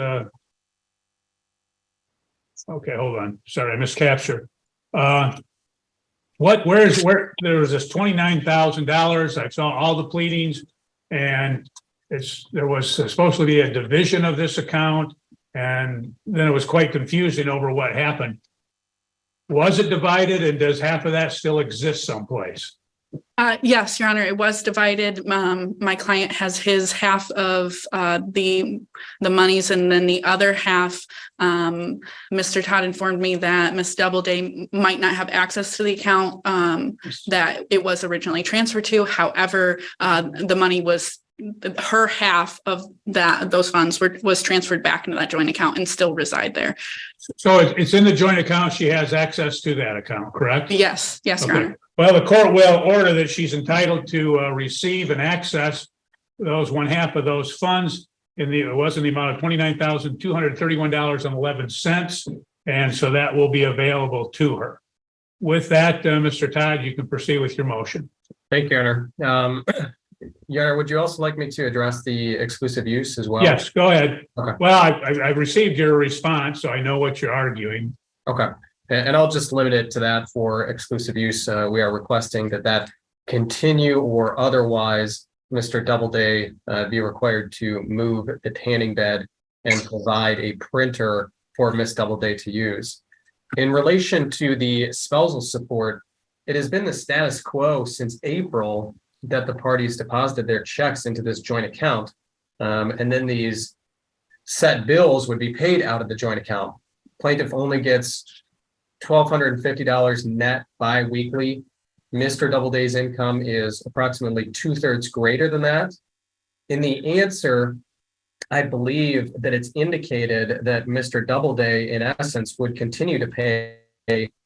[SPEAKER 2] okay, hold on. Sorry, I miscaptured. Where there was this $29,000. I saw all the pleadings, and there was supposed to be a division of this account, and then it was quite confusing over what happened. Was it divided, and does half of that still exist someplace?
[SPEAKER 12] Yes, Your Honor, it was divided. My client has his half of the monies, and then the other half, Mr. Todd informed me that Ms. Doubleday might not have access to the account that it was originally transferred to. However, the money was, her half of those funds was transferred back into that joint account and still reside there.
[SPEAKER 2] So it's in the joint account. She has access to that account, correct?
[SPEAKER 12] Yes, Your
[SPEAKER 2] Okay.
[SPEAKER 12] Honor.
[SPEAKER 2] Well, the court will order that she's entitled to receive and access those one half of those funds it was in the amount of $29,231.11. And so that will be available to her. With that, Mr. Todd, you can proceed with your motion.
[SPEAKER 13] Thank you, Your Honor. Your Honor, would you also like me to address the exclusive use as well?
[SPEAKER 2] Yes, go ahead.
[SPEAKER 13] Okay.
[SPEAKER 2] Well, I've received your response, so I know what you're arguing.
[SPEAKER 13] Okay. And I'll just limit it to that for exclusive use. We are requesting that continue, or otherwise Mr. Doubleday be required to move the tanning bed and provide a printer for Miss Doubleday to use. In relation to the spousal support, it has been the status quo since April that the parties deposited their checks into this joint account. And then these set bills would be paid out of the joint account. Plaintiff only gets $1,250 net bi-weekly. Mr. Doubleday's income is approximately 2/3 greater than that. In the answer, I believe that it's indicated that Mr. Doubleday, in essence, would continue to pay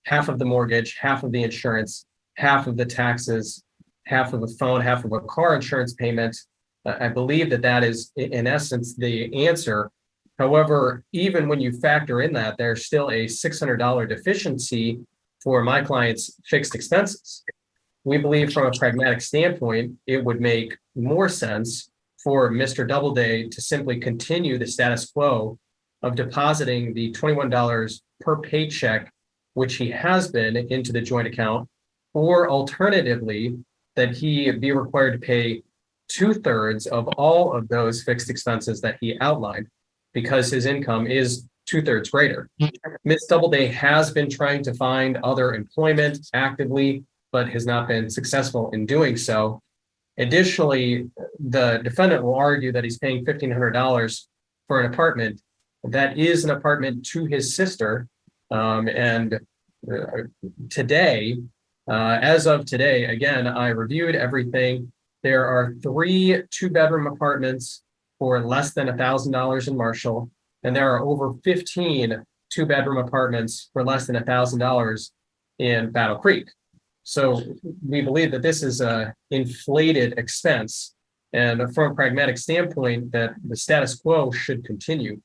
[SPEAKER 13] half of the mortgage, half of the insurance, half of the taxes, half of the phone, half of a car insurance payment. I believe that is, in essence, the answer. However, even when you factor in that, there's still a $600 deficiency for my client's fixed expenses. We believe from a pragmatic standpoint, it would make more sense for Mr. Doubleday to simply continue the status quo of depositing the $21 per paycheck, which he has been, into the joint account, or alternatively, that he be required to pay 2/3 of all of those fixed expenses that he outlined, because his income is 2/3 greater. Ms. Doubleday has been trying to find other employment actively, but has not been successful in doing so. Additionally, the defendant will argue that he's paying $1,500 for an apartment. That is an apartment to his sister. Today, as of today, again, I reviewed everything. There are 3 2-bedroom apartments for less than $1,000 in Marshall. And there are over 15 two-bedroom apartments for less than $1,000 in Battle Creek. So we believe that this is a inflated expense. And from a pragmatic standpoint, that the status quo should continue.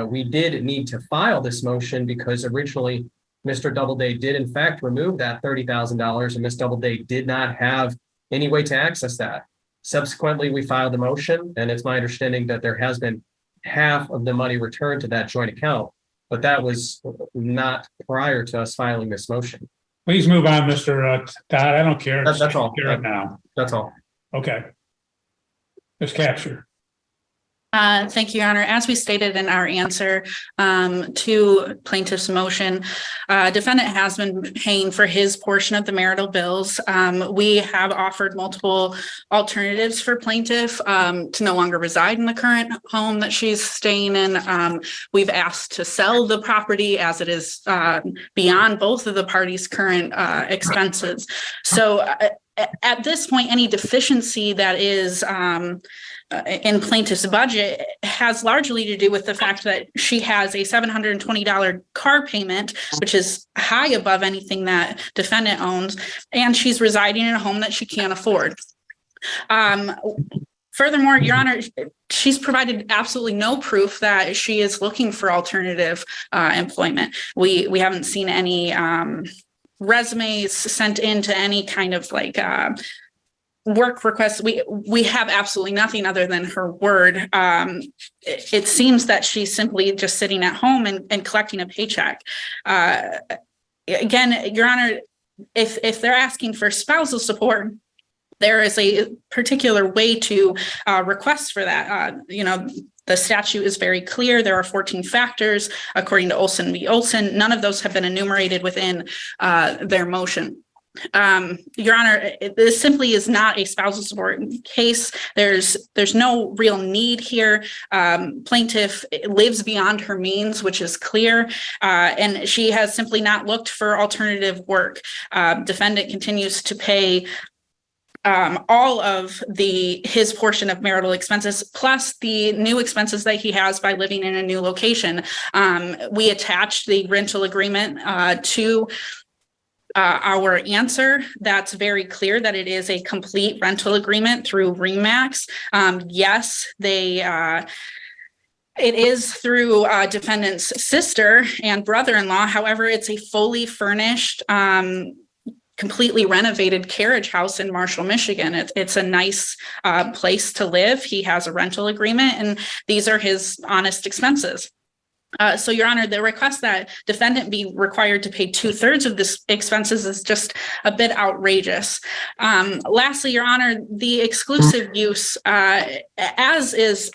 [SPEAKER 13] We did need to file this motion because originally Mr. Doubleday did in fact remove that $30,000 and Ms. Doubleday did not have any way to access that. Subsequently, we filed the motion, and it's my understanding that there has been half of the money returned to that joint account, but that was not prior to us filing this motion.
[SPEAKER 2] Please move on, Mr. Todd. I don't care.
[SPEAKER 13] That's all.
[SPEAKER 2] Care it now.
[SPEAKER 13] That's all.
[SPEAKER 2] Okay. Ms. Capture.
[SPEAKER 12] Thank you, Your Honor. As we stated in our answer to plaintiff's motion, defendant has been paying for his portion of the marital bills. We have offered multiple alternatives for plaintiff to no longer reside in the current home that she's staying in. We've asked to sell the property as it is beyond both of the parties' current expenses. So at this point, any deficiency that is in plaintiff's budget has largely to do with the fact that she has a $720 car payment, which is high above anything that defendant owns, and she's residing in a home that she can't afford. Furthermore, Your Honor, she's provided absolutely no proof that she is looking for alternative employment. We haven't seen any resumes sent into any kind of like work requests. We have absolutely nothing other than her word. It seems that she's simply just sitting at home and collecting a paycheck. Again, Your Honor, if they're asking for spousal support, there is a particular way to request for that. The statute is very clear. There are 14 factors according to Olson v. Olson. None of those have been enumerated within their motion. Your Honor, this simply is not a spousal support case. There's no real need here. Plaintiff lives beyond her means, which is clear, and she has simply not looked for alternative work. Defendant continues to pay all of his portion of marital expenses, plus the new expenses that he has by living in a new location. We attached the rental agreement to our answer. That's very clear that it is a complete rental agreement through RE/MAX. Yes, it is through defendant's sister and brother-in-law. However, it's a fully furnished, completely renovated carriage house in Marshall, Michigan. It's a nice place to live. He has a rental agreement, and these are his honest expenses. So, Your Honor, the request that defendant be required to pay 2/3 of this expenses is just a bit outrageous. Lastly, Your Honor, the exclusive use, as is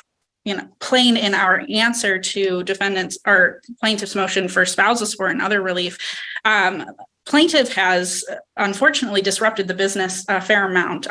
[SPEAKER 12] plain in our answer to defendant's or plaintiff's motion for spousal support and other relief, plaintiff has unfortunately disrupted the business a fair amount.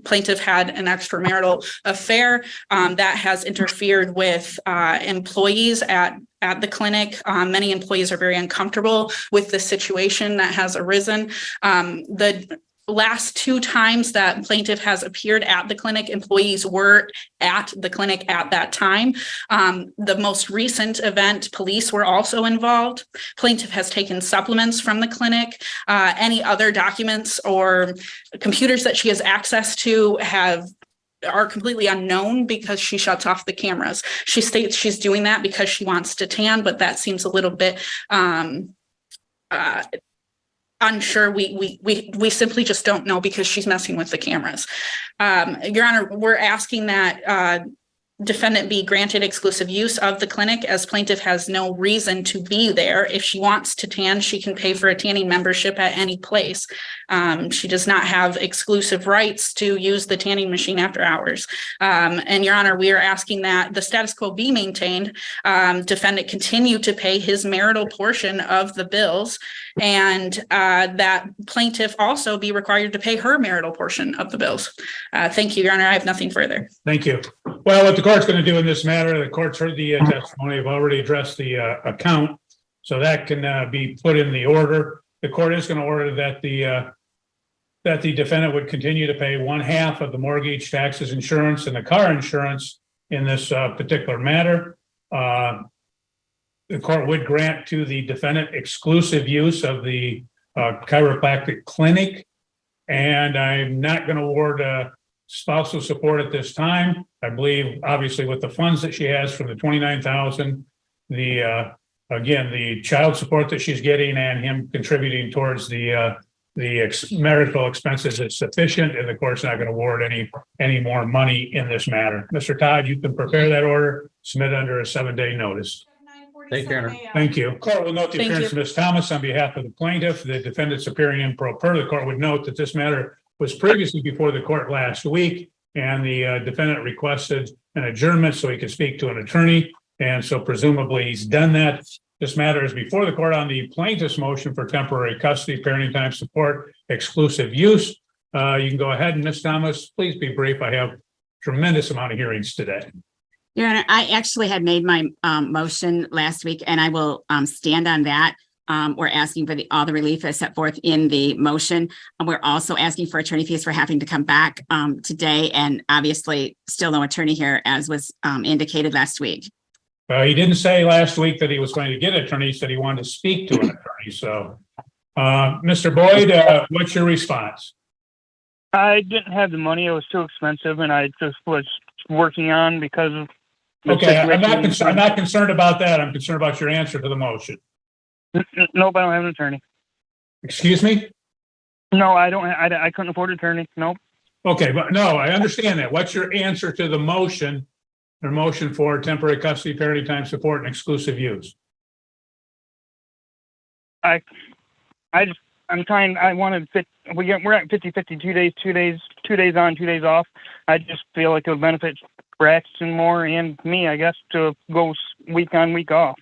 [SPEAKER 12] Plaintiff had an extramarital affair that has interfered with employees at the clinic. Many employees are very uncomfortable with the situation that has arisen. The last 2 times that plaintiff has appeared at the clinic, employees were at the clinic at that time. The most recent event, police were also involved. Plaintiff has taken supplements from the clinic. Any other documents or computers that she has access to are completely unknown because she shuts off the cameras. She states she's doing that because she wants to tan, but that seems a little bit unsure. We simply just don't know because she's messing with the cameras. Your Honor, we're asking that defendant be granted exclusive use of the clinic, as plaintiff has no reason to be there. If she wants to tan, she can pay for a tanning membership at any place. She does not have exclusive rights to use the tanning machine after hours. And Your Honor, we are asking that the status quo be maintained. Defendant continue to pay his marital portion of the bills, and that plaintiff also be required to pay her marital portion of the bills. Thank you, Your Honor. I have nothing further.
[SPEAKER 2] Thank you. Well, what the court's going to do in this matter, the court's heard the testimony. I've already addressed the account, so that can be put in the order. The court is going to order that the defendant would continue to pay 1/2 of the mortgage, taxes, insurance, and the car insurance in this particular matter. the court would grant to the defendant exclusive use of the chiropractic clinic. And I'm not going to award spousal support at this time. I believe, obviously, with the funds that she has from the 29,000, the again, the child support that she's getting and him contributing towards the marital expenses is sufficient, and the court's not going to award any more money in this matter. Mr. Todd, you can prepare that order, submit under a 7-day notice.
[SPEAKER 13] Thank you, Your Honor.
[SPEAKER 2] Thank you. Court will note the
[SPEAKER 12] Thank
[SPEAKER 2] appearance of Ms. Thomas on behalf of the plaintiff. The defendant's appearing in pro per. The court would note that this matter was previously before the court last week, and the defendant requested an adjournment so he could speak to an attorney. And so presumably he's done that. This matter is before the court on the plaintiff's motion for temporary custody, parenting time support, exclusive use. You can go ahead, and Ms. Thomas, please be brief. I have tremendous amount of hearings today.
[SPEAKER 14] Your Honor, I actually had made my motion last week, and I will stand on that. We're asking for all the relief as set forth in the motion. We're also asking for attorney fees for having to come back today, and obviously still no attorney here, as was indicated last week.
[SPEAKER 2] He didn't say last week that he was going to get an attorney. He said he wanted to speak to an attorney. So, Mr. Boyd, what's your response?
[SPEAKER 15] I didn't have the money. It was too expensive, and I just was working on because of.
[SPEAKER 2] Okay, I'm not concerned about that. I'm concerned about your answer to the motion.
[SPEAKER 15] Nope, I don't have an attorney.
[SPEAKER 2] Excuse me?
[SPEAKER 15] No, I don't. I couldn't afford an attorney. Nope.
[SPEAKER 2] Okay, but no, I understand that. What's your answer to the motion? Or motion for temporary custody, parenting time support, and exclusive use?
[SPEAKER 15] I'm trying. I wanted we're at 50-50, 2 days on, 2 days off. I just feel like it would benefit Braxton more and me, I guess, to go week on, week off.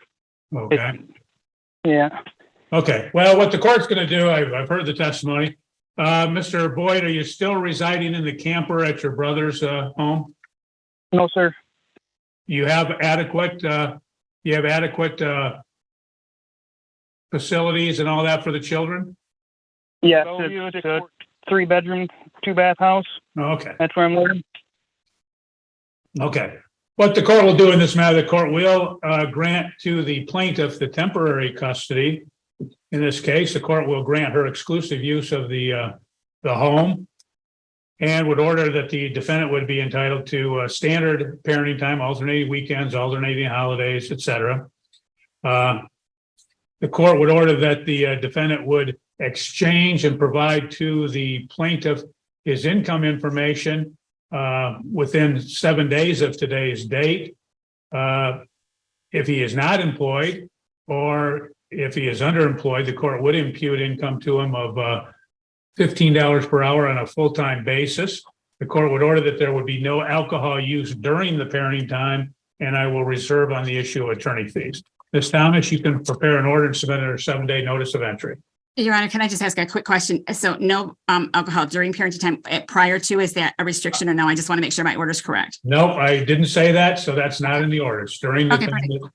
[SPEAKER 2] Okay.
[SPEAKER 15] Yeah.
[SPEAKER 2] Okay. Well, what the court's going to do, I've heard the testimony. Mr. Boyd, are you still residing in the camper at your brother's home?
[SPEAKER 15] No, sir.
[SPEAKER 2] You have adequate facilities and all that for the children?
[SPEAKER 15] Yes, it's a 3-bedroom, 2-bath house.
[SPEAKER 2] Okay.
[SPEAKER 15] That's where I'm living.
[SPEAKER 2] Okay. What the court will do in this matter, the court will grant to the plaintiff the temporary custody. In this case, the court will grant her exclusive use of the home, and would order that the defendant would be entitled to standard parenting time, alternating weekends, alternating holidays, etc. The court would order that the defendant would exchange and provide to the plaintiff his income information within 7 days of today's date. If he is not employed, or if he is underemployed, the court would impute income to him of $15 per hour on a full-time basis. The court would order that there would be no alcohol use during the parenting time, and I will reserve on the issue of attorney fees. Ms. Thomas, you can prepare an order and submit a 7-day notice of entry.
[SPEAKER 14] Your Honor, can I just ask a quick question? So no alcohol during parenting time prior to, is that a restriction or no? I just want to make sure my order is correct.
[SPEAKER 2] Nope, I didn't say that, so that's not in the orders. During the
[SPEAKER 14] Okay,
[SPEAKER 2] time that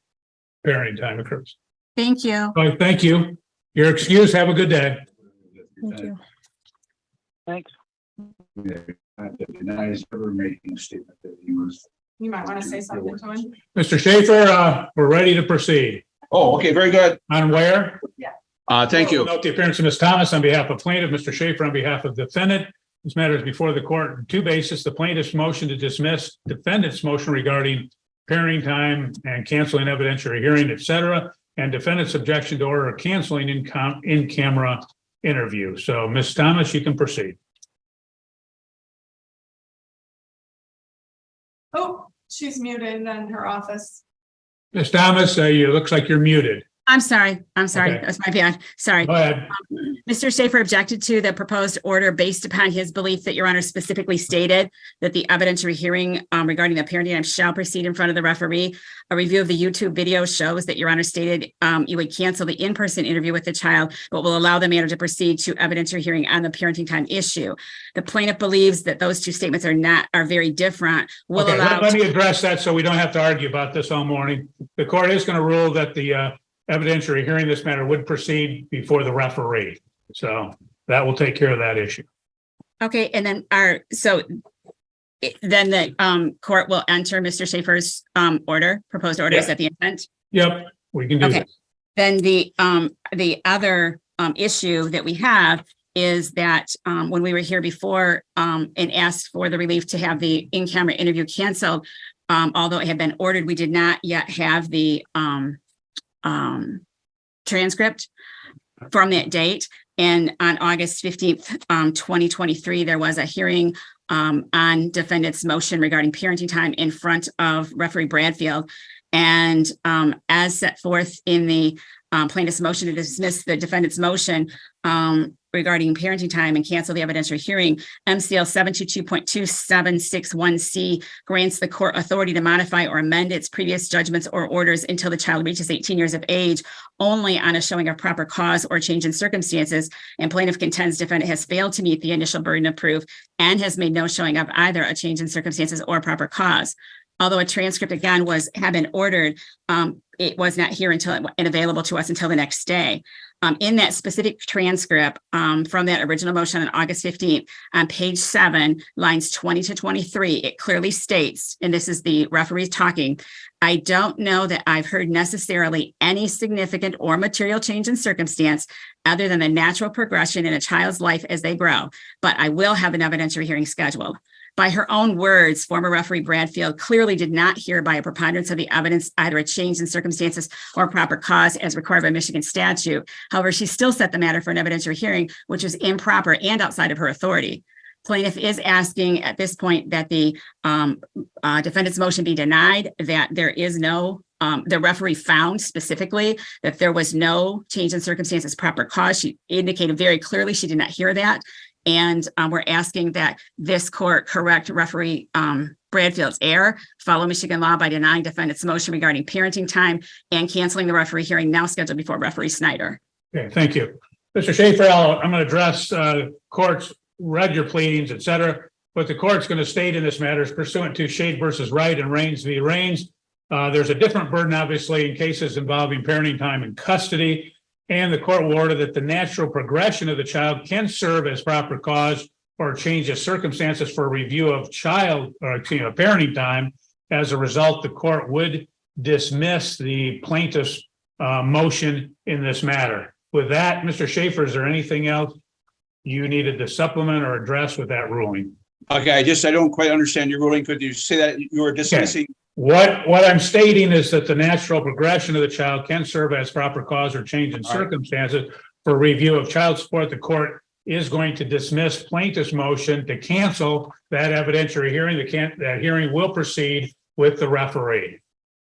[SPEAKER 2] parenting time occurs.
[SPEAKER 14] Thank you.
[SPEAKER 2] All right, thank you. You're excused. Have a good day.
[SPEAKER 12] Thank you.
[SPEAKER 15] Thanks.
[SPEAKER 6] Denies ever making a statement that he was.
[SPEAKER 1] You might want to say something to him.
[SPEAKER 2] Mr. Schaefer, we're ready to proceed.
[SPEAKER 6] Oh, okay, very good.
[SPEAKER 2] On where?
[SPEAKER 6] Thank you.
[SPEAKER 2] Note the appearance of Ms. Thomas on behalf of plaintiff, Mr. Schaefer on behalf of defendant. This matter is before the court on 2 bases. The plaintiff's motion to dismiss, defendant's motion regarding parenting time and canceling evidentiary hearing, etc., and defendant's objection to order of canceling in-camera interview. So, Ms. Thomas, you can proceed.
[SPEAKER 1] Oh, she's muted in her office.
[SPEAKER 2] Ms. Thomas, it looks like you're muted.
[SPEAKER 14] I'm sorry.
[SPEAKER 2] Okay.
[SPEAKER 14] That's my bad. Sorry.
[SPEAKER 2] Go ahead.
[SPEAKER 14] Mr. Schaefer objected to the proposed order based upon his belief that Your Honor specifically stated that the evidentiary hearing regarding the parenting time shall proceed in front of the referee. A review of the YouTube video shows that Your Honor stated you would cancel the in-person interview with the child, but will allow the matter to proceed to evidentiary hearing on the parenting time issue. The plaintiff believes that those 2 statements are very different.
[SPEAKER 2] Okay, let me address that so we don't have to argue about this all morning. The court is going to rule that the evidentiary hearing this matter would proceed before the referee. So that will take care of that issue.
[SPEAKER 14] Okay, and then then the court will enter Mr. Schaefer's proposed orders
[SPEAKER 2] Yeah.
[SPEAKER 14] at the end.
[SPEAKER 2] Yep, we can do
[SPEAKER 14] Okay.
[SPEAKER 2] that.
[SPEAKER 14] Then the other issue that we have is that when we were here before and asked for the relief to have the in-camera interview canceled, although it had been ordered, we did not yet have the transcript from that date. And on August 15th, 2023, there was a hearing on defendant's motion regarding parenting time in front of referee Bradfield. And as set forth in the plaintiff's motion to dismiss the defendant's motion regarding parenting time and cancel the evidentiary hearing, MCL 722.2761C grants the court authority to modify or amend its previous judgments or orders until the child reaches 18 years of age, only on a showing of proper cause or change in circumstances. And plaintiff contends defendant has failed to meet the initial burden of proof and has made no showing of either a change in circumstances or proper cause. Although a transcript again had been ordered, it was not here and available to us until the next day. In that specific transcript from that original motion on August 15th, on page 7, lines 20 to 23, it clearly states, and this is the referee talking, I don't know that I've heard necessarily any significant or material change in circumstance other than the natural progression in a child's life as they grow, but I will have an evidentiary hearing scheduled. By her own words, former referee Bradfield clearly did not hear by a preponderance of the evidence either a change in circumstances or proper cause as required by Michigan statute. However, she still set the matter for an evidentiary hearing, which was improper and outside of her authority. Plaintiff is asking at this point that the defendant's motion be denied, that there is no, the referee found specifically that there was no change in circumstances, proper cause. She indicated very clearly she did not hear that. And we're asking that this court correct referee Bradfield's error, follow Michigan law by denying defendant's motion regarding parenting time and canceling the referee hearing now scheduled before referee Snyder.
[SPEAKER 2] Okay, thank you. Mr. Schaefer, I'm going to address courts, read your pleadings, et cetera. What the court's going to state in this matter is pursuant to Shade versus Wright and Raines v. Raines. There's a different burden, obviously, in cases involving parenting time and custody. And the court will order that the natural progression of the child can serve as proper cause or change of circumstances for review of parenting time. As a result, the court would dismiss the plaintiff's motion in this matter. With that, Mr. Schaefer, is there anything else you needed to supplement or address with that ruling?
[SPEAKER 6] Okay, I don't quite understand your ruling. Could you say that you were dismissing?
[SPEAKER 2] Okay. What I'm stating is that the natural progression of the child can serve as proper cause or change in circumstances for review of child support. The court is going to dismiss plaintiff's motion to cancel that evidentiary hearing. That hearing will proceed with the referee.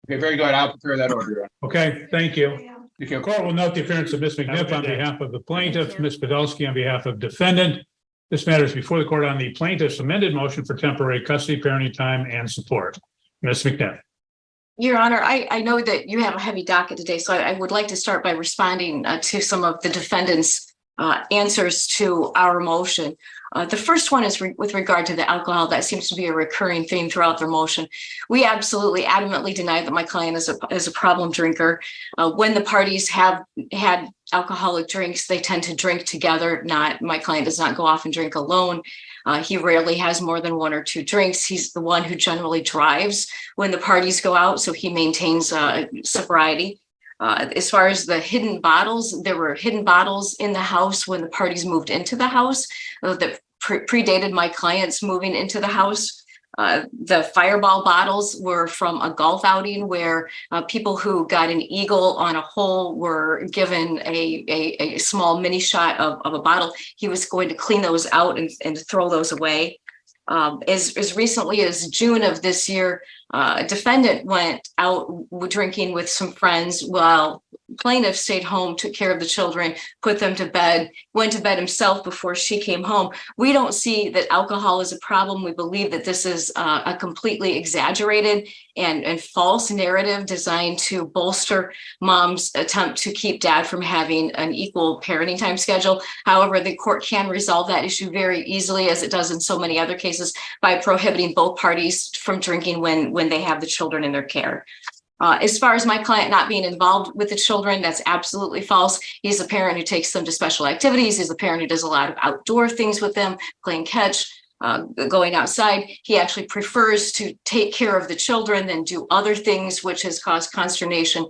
[SPEAKER 6] Okay, very good. I'll prepare that order.
[SPEAKER 2] Okay, thank you. The court will note the appearance of Ms. McNiff on behalf of the plaintiff, Ms. Podolsky on behalf of defendant. This matter is before the court on the plaintiff's amended motion for temporary custody, parenting time, and support. Ms. McNiff.
[SPEAKER 7] Your Honor, I know that you have a heavy docket today, so I would like to start by responding to some of the defendant's answers to our motion. The first one is with regard to the alcohol. That seems to be a recurring theme throughout their motion. We absolutely adamantly deny that my client is a problem drinker. When the parties have had alcoholic drinks, they tend to drink together. My client does not go off and drink alone. He rarely has more than 1 or 2 drinks. He's the one who generally drives when the parties go out, so he maintains sobriety. As far as the hidden bottles, there were hidden bottles in the house when the parties moved into the house that predated my client's moving into the house. The Fireball bottles were from a golf outing where people who got an eagle on a hole were given a small mini shot of a bottle. He was going to clean those out and throw those away. As recently as June of this year, a defendant went out drinking with some friends while plaintiff stayed home, took care of the children, put them to bed, went to bed himself before she came home. We don't see that alcohol is a problem. We believe that this is a completely exaggerated and false narrative designed to bolster mom's attempt to keep dad from having an equal parenting time schedule. However, the court can resolve that issue very easily, as it does in so many other cases, by prohibiting both parties from drinking when they have the children in their care. As far as my client not being involved with the children, that's absolutely false. He's a parent who takes them to special activities. He's a parent who does a lot of outdoor things with them, playing catch. going outside. He actually prefers to take care of the children than do other things, which has caused consternation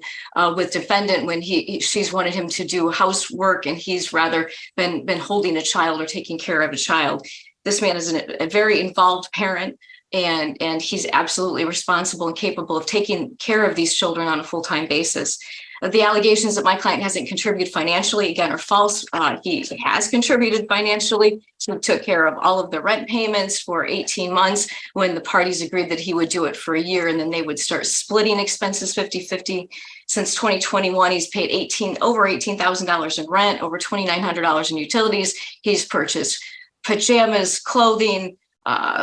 [SPEAKER 7] with defendant when she's wanted him to do housework and he's rather been holding a child or taking care of a child. This man is a very involved parent, and he's absolutely responsible and capable of taking care of these children on a full-time basis. The allegations that my client hasn't contributed financially, again, are false. He has contributed financially. He took care of all of the rent payments for 18 months when the parties agreed that he would do it for a year, and then they would start splitting expenses 50-50. Since 2021, he's paid over $18,000 in rent, over $2,900 in utilities. He's purchased pajamas, clothing,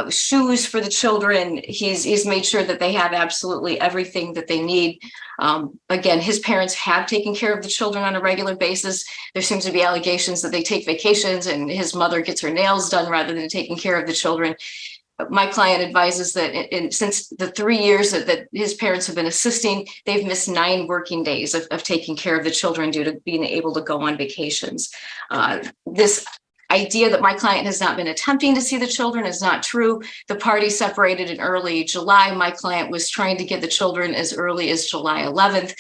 [SPEAKER 7] shoes for the children. He's made sure that they have absolutely everything that they need. Again, his parents have taken care of the children on a regular basis. There seems to be allegations that they take vacations and his mother gets her nails done rather than taking care of the children. My client advises that since the 3 years that his parents have been assisting, they've missed 9 working days of taking care of the children due to being able to go on vacations. This idea that my client has not been attempting to see the children is not true. The parties separated in early July. My client was trying to get the children as early as July 11th.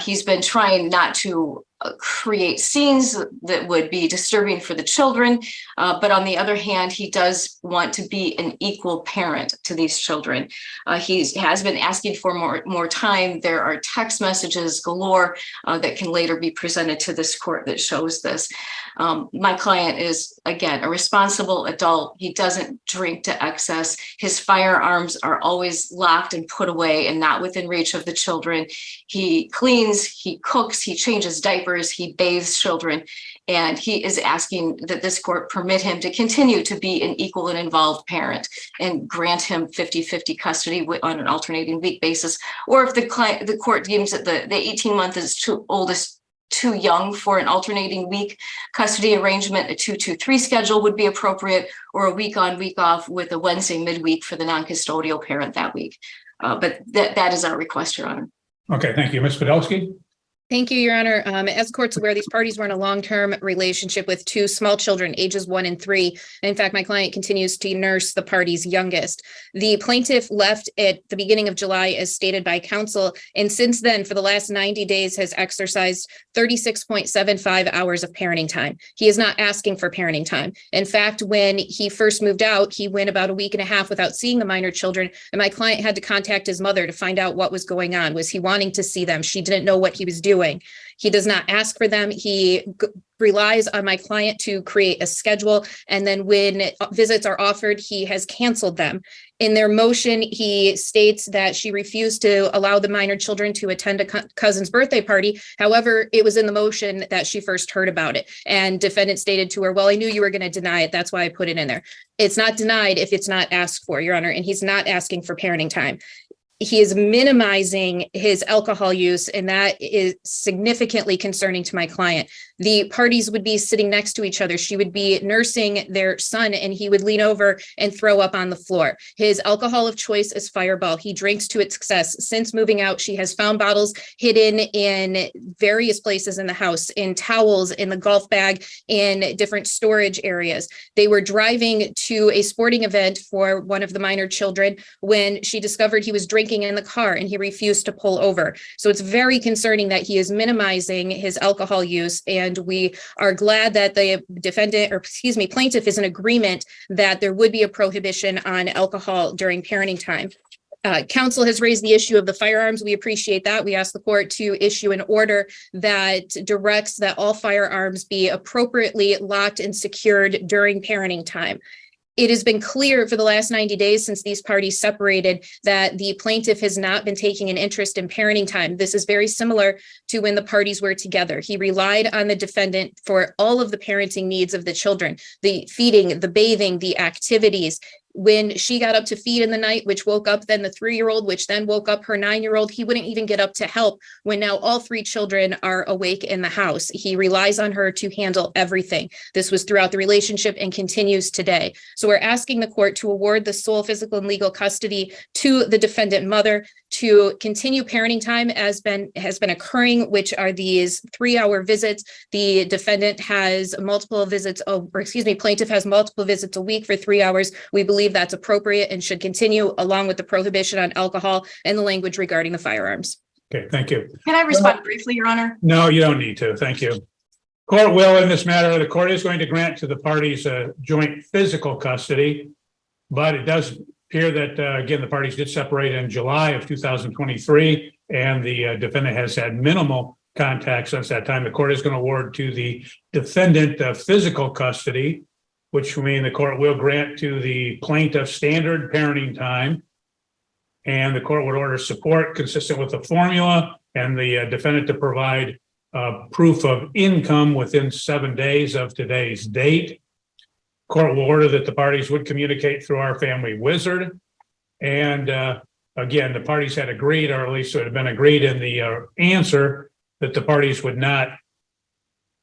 [SPEAKER 7] He's been trying not to create scenes that would be disturbing for the children. But on the other hand, he does want to be an equal parent to these children. He has been asking for more time. There are text messages galore that can later be presented to this court that shows this. My client is, again, a responsible adult. He doesn't drink to excess. His firearms are always locked and put away and not within reach of the children. He cleans, he cooks, he changes diapers, he bathes children, and he is asking that this court permit him to continue to be an equal and involved parent and grant him 50-50 custody on an alternating week basis. Or if the court deems that the 18-month is too young for an alternating week custody arrangement, a 2-2-3 schedule would be appropriate, or a week on, week off with a Wednesday midweek for the non-custodial parent that week. But that is our request, Your Honor.
[SPEAKER 2] Okay, thank you. Ms. Podolsky?
[SPEAKER 10] Thank you, Your Honor. As the court's aware, these parties were in a long-term relationship with 2 small children, ages 1 and 3. And in fact, my client continues to nurse the party's youngest. The plaintiff left at the beginning of July, as stated by counsel, and since then, for the last 90 days, has exercised 36.75 hours of parenting time. He is not asking for parenting time. In fact, when he first moved out, he went about a week and a half without seeing the minor children, and my client had to contact his mother to find out what was going on. Was he wanting to see them? She didn't know what he was doing. He does not ask for them. He relies on my client to create a schedule. And then when visits are offered, he has canceled them. In their motion, he states that she refused to allow the minor children to attend a cousin's birthday party. However, it was in the motion that she first heard about it. And defendant stated to her, well, I knew you were going to deny it. That's why I put it in there. It's not denied if it's not asked for, Your Honor. And he's not asking for parenting time. He is minimizing his alcohol use, and that is significantly concerning to my client. The parties would be sitting next to each other. She would be nursing their son, and he would lean over and throw up on the floor. His alcohol of choice is Fireball. He drinks to excess. Since moving out, she has found bottles hidden in various places in the house, in towels, in the golf bag, in different storage areas. They were driving to a sporting event for one of the minor children when she discovered he was drinking in the car and he refused to pull over. So it's very concerning that he is minimizing his alcohol use. And we are glad that the plaintiff is in agreement that there would be a prohibition on alcohol during parenting time. Counsel has raised the issue of the firearms. We appreciate that. We ask the court to issue an order that directs that all firearms be appropriately locked and secured during parenting time. It has been clear for the last 90 days since these parties separated that the plaintiff has not been taking an interest in parenting time. This is very similar to when the parties were together. He relied on the defendant for all of the parenting needs of the children, the feeding, the bathing, the activities. When she got up to feed in the night, which woke up then the 3-year-old, which then woke up her 9-year-old, he wouldn't even get up to help when now all 3 children are awake in the house. He relies on her to handle everything. This was throughout the relationship and continues today. So we're asking the court to award the sole physical and legal custody to the defendant mother, to continue parenting time has been occurring, which are these 3-hour visits. The defendant has multiple visits, plaintiff has multiple visits a week for 3 hours. We believe that's appropriate and should continue, along with the prohibition on alcohol and the language regarding the firearms.
[SPEAKER 2] Okay, thank you.
[SPEAKER 7] Can I respond briefly, Your Honor?
[SPEAKER 2] No, you don't need to. Thank you. Court will, in this matter, the court is going to grant to the parties joint physical custody, but it does appear that, again, the parties did separate in July of 2023, and the defendant has had minimal contact since that time. The court is going to award to the defendant physical custody, which will mean the court will grant to the plaintiff standard parenting time, and the court would order support consistent with the formula and the defendant to provide proof of income within 7 days of today's date. Court will order that the parties would communicate through our family wizard. And again, the parties had agreed, or at least it had been agreed in the answer, that the parties would not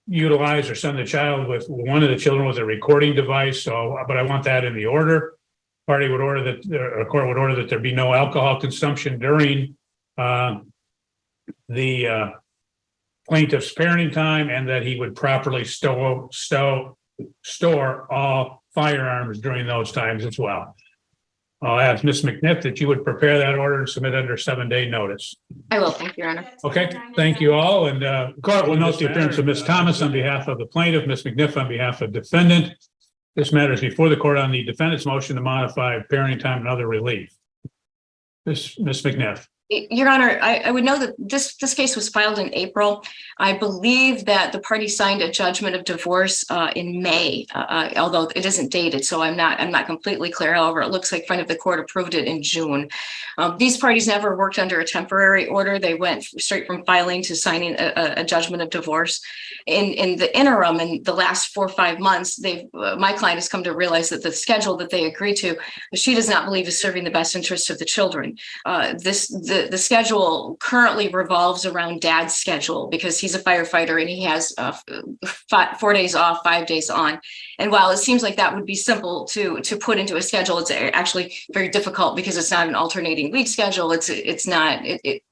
[SPEAKER 2] utilize or send the child with one of the children with a recording device. So, but I want that in the order. Party would order that, the court would order that there be no alcohol consumption during the plaintiff's parenting time, and that he would properly store all firearms during those times as well. I'll ask Ms. McNiff that you would prepare that order and submit under 7-day notice.
[SPEAKER 7] I will. Thank you, Your Honor.
[SPEAKER 2] Okay, thank you all. And court will note the appearance of Ms. Thomas on behalf of the plaintiff, Ms. McNiff on behalf of defendant. This matter is before the court on the defendant's motion to modify parenting time and other relief. Ms. McNiff.
[SPEAKER 7] Your Honor, I would know that this case was filed in April. I believe that the party signed a judgment of divorce in May, although it isn't dated, so I'm not completely clear. However, it looks like front of the court approved it in June. These parties never worked under a temporary order. They went straight from filing to signing a judgment of divorce. In the interim, in the last 4 or 5 months, my client has come to realize that the schedule that they agreed to, she does not believe is serving the best interest of the children. The schedule currently revolves around dad's schedule because he's a firefighter and he has 4 days off, 5 days on. And while it seems like that would be simple to put into a schedule, it's actually very difficult because it's not an alternating week schedule.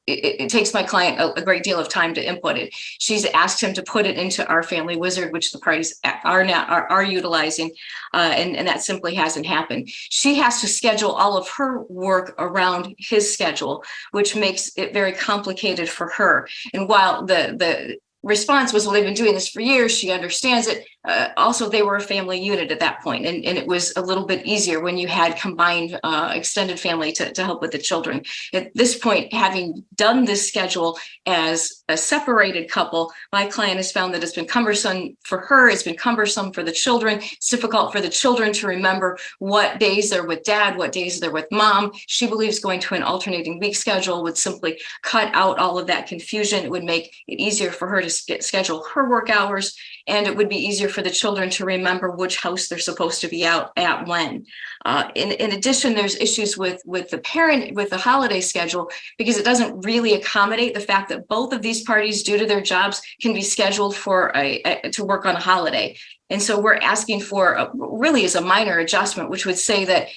[SPEAKER 7] It takes my client a great deal of time to input it. She's asked him to put it into our family wizard, which the parties are utilizing, and that simply hasn't happened. She has to schedule all of her work around his schedule, which makes it very complicated for her. And while the response was, well, they've been doing this for years, she understands it. Also, they were a family unit at that point, and it was a little bit easier when you had combined extended family to help with the children. At this point, having done this schedule as a separated couple, my client has found that it's been cumbersome for her, it's been cumbersome for the children. It's difficult for the children to remember what days they're with dad, what days they're with mom. She believes going to an alternating week schedule would simply cut out all of that confusion. It would make it easier for her to schedule her work hours, and it would be easier for the children to remember which house they're supposed to be out at when. In addition, there's issues with the holiday schedule because it doesn't really accommodate the fact that both of these parties, due to their jobs, can be scheduled for to work on a holiday. And so we're asking for really as a minor adjustment, which would say that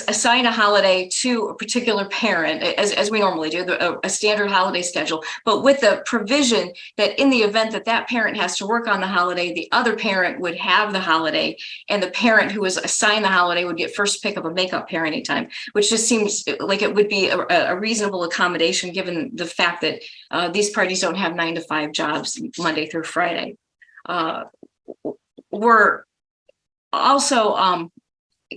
[SPEAKER 7] assign a holiday to a particular parent, as we normally do, a standard holiday schedule, but with the provision that in the event that that parent has to work on the holiday, the other parent would have the holiday, and the parent who was assigned the holiday would get first pick of a makeup parenting time, which just seems like it would be a reasonable accommodation given the fact that these parties don't have 9 to 5 jobs Monday through Friday. We're also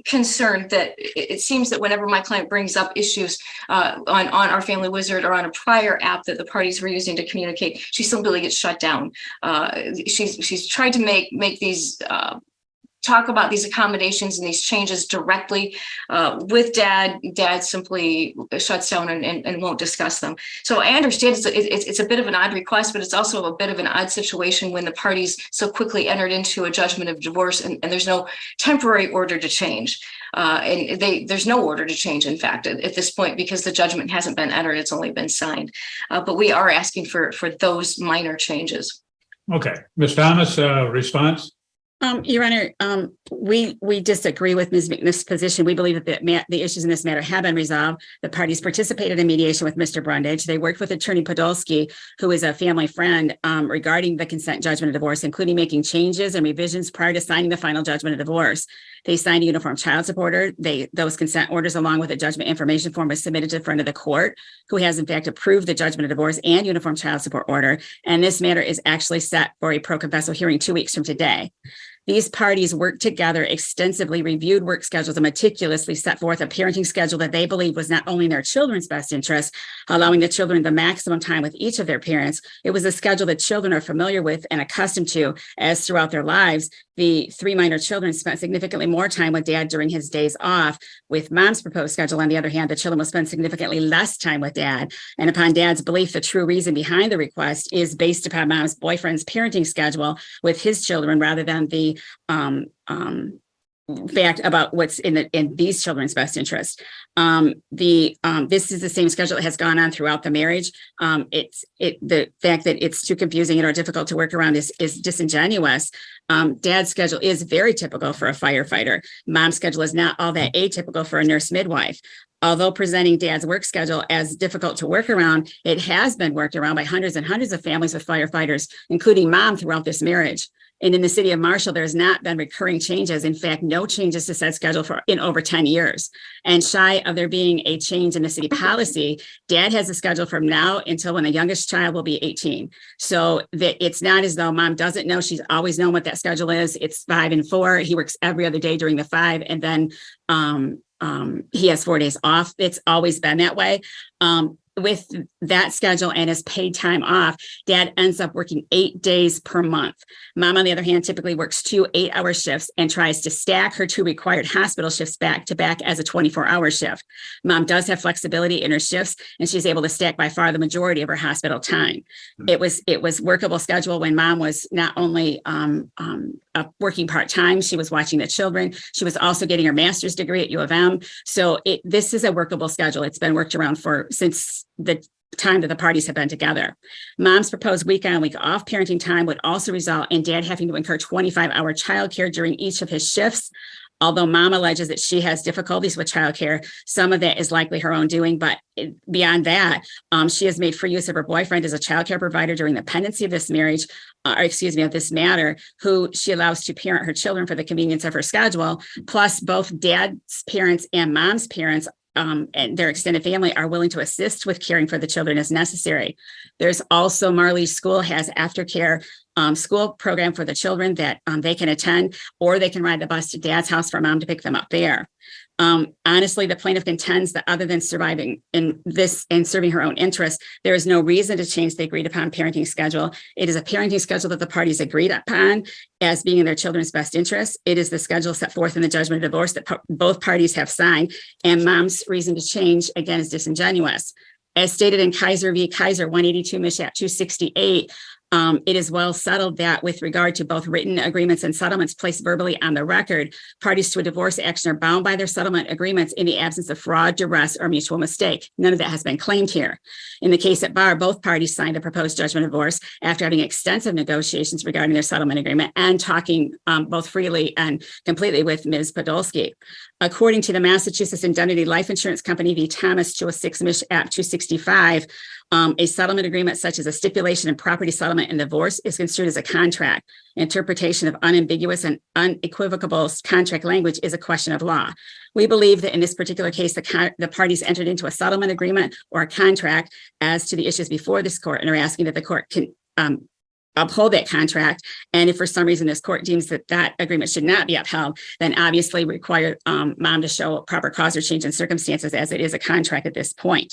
[SPEAKER 7] concerned that it seems that whenever my client brings up issues on our family wizard or on a prior app that the parties were using to communicate, she simply gets shut down. She's tried to make these talk about these accommodations and these changes directly with dad. Dad simply shuts down and won't discuss them. So I understand it's a bit of an odd request, but it's also a bit of an odd situation when the parties so quickly entered into a judgment of divorce and there's no temporary order to change. And there's no order to change, in fact, at this point, because the judgment hasn't been entered, it's only been signed. But we are asking for those minor changes.
[SPEAKER 2] Okay, Ms. Thomas, response?
[SPEAKER 14] Your Honor, we disagree with Ms. McNiff's position. We believe that the issues in this matter have been resolved. The parties participated in mediation with Mr. Brundage. They worked with Attorney Podolsky, who is a family friend, regarding the consent judgment of divorce, including making changes and revisions prior to signing the final judgment of divorce. They signed a uniform child support order. Those consent orders, along with a judgment information form, was submitted to the front of the court, who has in fact approved the judgment of divorce and uniform child support order. And this matter is actually set for a pro confessor hearing 2 weeks from today. These parties worked together extensively, reviewed work schedules, and meticulously set forth a parenting schedule that they believed was not only in their children's best interest, allowing the children the maximum time with each of their parents. It was a schedule that children are familiar with and accustomed to, as throughout their lives, the 3 minor children spent significantly more time with dad during his days off. With mom's proposed schedule, on the other hand, the children will spend significantly less time with dad. And upon dad's belief, the true reason behind the request is based upon mom's boyfriend's parenting schedule with his children, rather than the fact about what's in these children's best interest. This is the same schedule that has gone on throughout the marriage. The fact that it's too confusing or difficult to work around is disingenuous. Dad's schedule is very typical for a firefighter. Mom's schedule is not all that atypical for a nurse midwife. Although presenting dad's work schedule as difficult to work around, it has been worked around by hundreds and hundreds of families with firefighters, including mom, throughout this marriage. And in the city of Marshall, there's not been recurring changes. In fact, no changes to said schedule in over 10 years. And shy of there being a change in the city policy, dad has a schedule from now until when the youngest child will be 18. So that it's not as though mom doesn't know. She's always known what that schedule is. It's 5 and 4. He works every other day during the 5, and then he has 4 days off. It's always been that way. With that schedule and his paid time off, dad ends up working 8 days per month. Mom, on the other hand, typically works 2 8-hour shifts and tries to stack her 2 required hospital shifts back to back as a 24-hour shift. Mom does have flexibility in her shifts, and she's able to stack by far the majority of her hospital time. It was workable schedule when mom was not only working part-time, she was watching the children. She was also getting her master's degree at U of M. So this is a workable schedule. It's been worked around since the time that the parties have been together. Mom's proposed week on, week off parenting time would also result in dad having to incur 25-hour childcare during each of his shifts. Although mom alleges that she has difficulties with childcare, some of that is likely her own doing. But beyond that, she has made free use of her boyfriend as a childcare provider during the pendency of this marriage, of this matter, who she allows to parent her children for the convenience of her schedule. Plus, both dad's parents and mom's parents and their extended family are willing to assist with caring for the children as necessary. There's also Marley's School has aftercare school program for the children that they can attend, or they can ride the bus to dad's house for mom to pick them up there. Honestly, the plaintiff contends that other than surviving in this and serving her own interests, there is no reason to change the agreed upon parenting schedule. It is a parenting schedule that the parties agreed upon as being in their children's best interest. It is the schedule set forth in the judgment of divorce that both parties have signed, and mom's reason to change, again, is disingenuous. As stated in Kaiser v. Kaiser 182 Mishap 268, it is well settled that with regard to both written agreements and settlements placed verbally on the record, parties to a divorce action are bound by their settlement agreements in the absence of fraud, duress, or mutual mistake. None of that has been claimed here. In the case at bar, both parties signed a proposed judgment of divorce after having extensive negotiations regarding their settlement agreement and talking both freely and completely with Ms. Podolsky. According to the Massachusetts Indemnity Life Insurance Company v. Thomas 206 Mishap 265, a settlement agreement such as a stipulation in property settlement and divorce is construed as a contract. Interpretation of unambiguous and unequivocal contract language is a question of law. We believe that in this particular case, the parties entered into a settlement agreement or a contract as to the issues before this court, and are asking that the court can uphold that contract. And if for some reason this court deems that that agreement should not be upheld, then obviously require mom to show proper cause or change in circumstances, as it is a contract at this point.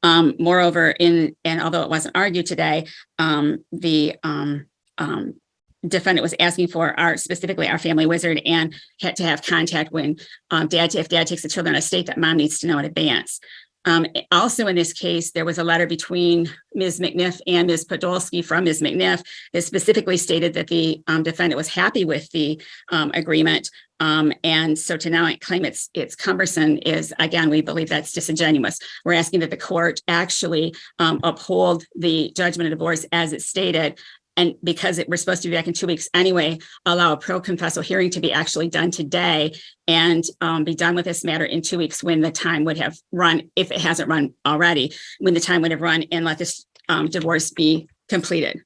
[SPEAKER 14] Moreover, and although it wasn't argued today, the defendant was asking for specifically our family wizard, and had to have contact when if dad takes the children on a state that mom needs to know in advance. Also in this case, there was a letter between Ms. McNiff and Ms. Podolsky from Ms. McNiff that specifically stated that the defendant was happy with the agreement. And so to now claim it's cumbersome is, again, we believe that's disingenuous. We're asking that the court actually uphold the judgment of divorce as it stated, And because we're supposed to be back in 2 weeks anyway, allow a pro confessor hearing to be actually done today and be done with this matter in 2 weeks when the time would have run, if it hasn't run already, when the time would have run, and let this divorce be completed.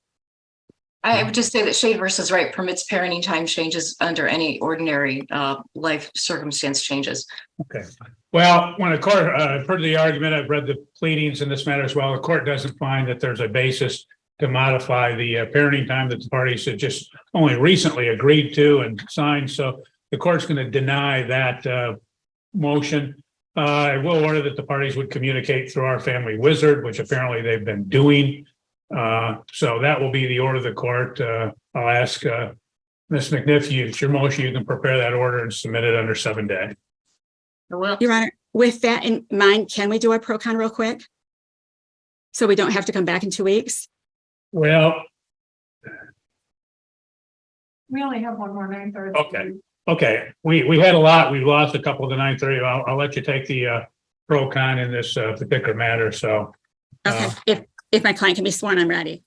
[SPEAKER 7] I would just say that Shade versus Right permits parenting time changes under any ordinary life circumstance changes.
[SPEAKER 2] Okay. Well, when the court, I've heard the argument, I've read the pleadings in this matter as well. The court doesn't find that there's a basis to modify the parenting time that the parties had just only recently agreed to and signed. So the court's going to deny that motion. I will order that the parties would communicate through our family wizard, which apparently they've been doing. So that will be the order of the court. I'll ask Ms. McNiff, it's your motion. You can prepare that order and submit it under 7 days.
[SPEAKER 14] Your Honor, with that in mind, can we do a pro con real quick? So we don't have to come back in 2 weeks?
[SPEAKER 2] Well,
[SPEAKER 1] We only have one more 9:30.
[SPEAKER 2] okay. We had a lot. We lost a couple of the 9:30. I'll let you take the pro con in this particular matter. So.
[SPEAKER 14] Okay, if my client can be sworn, I'm ready.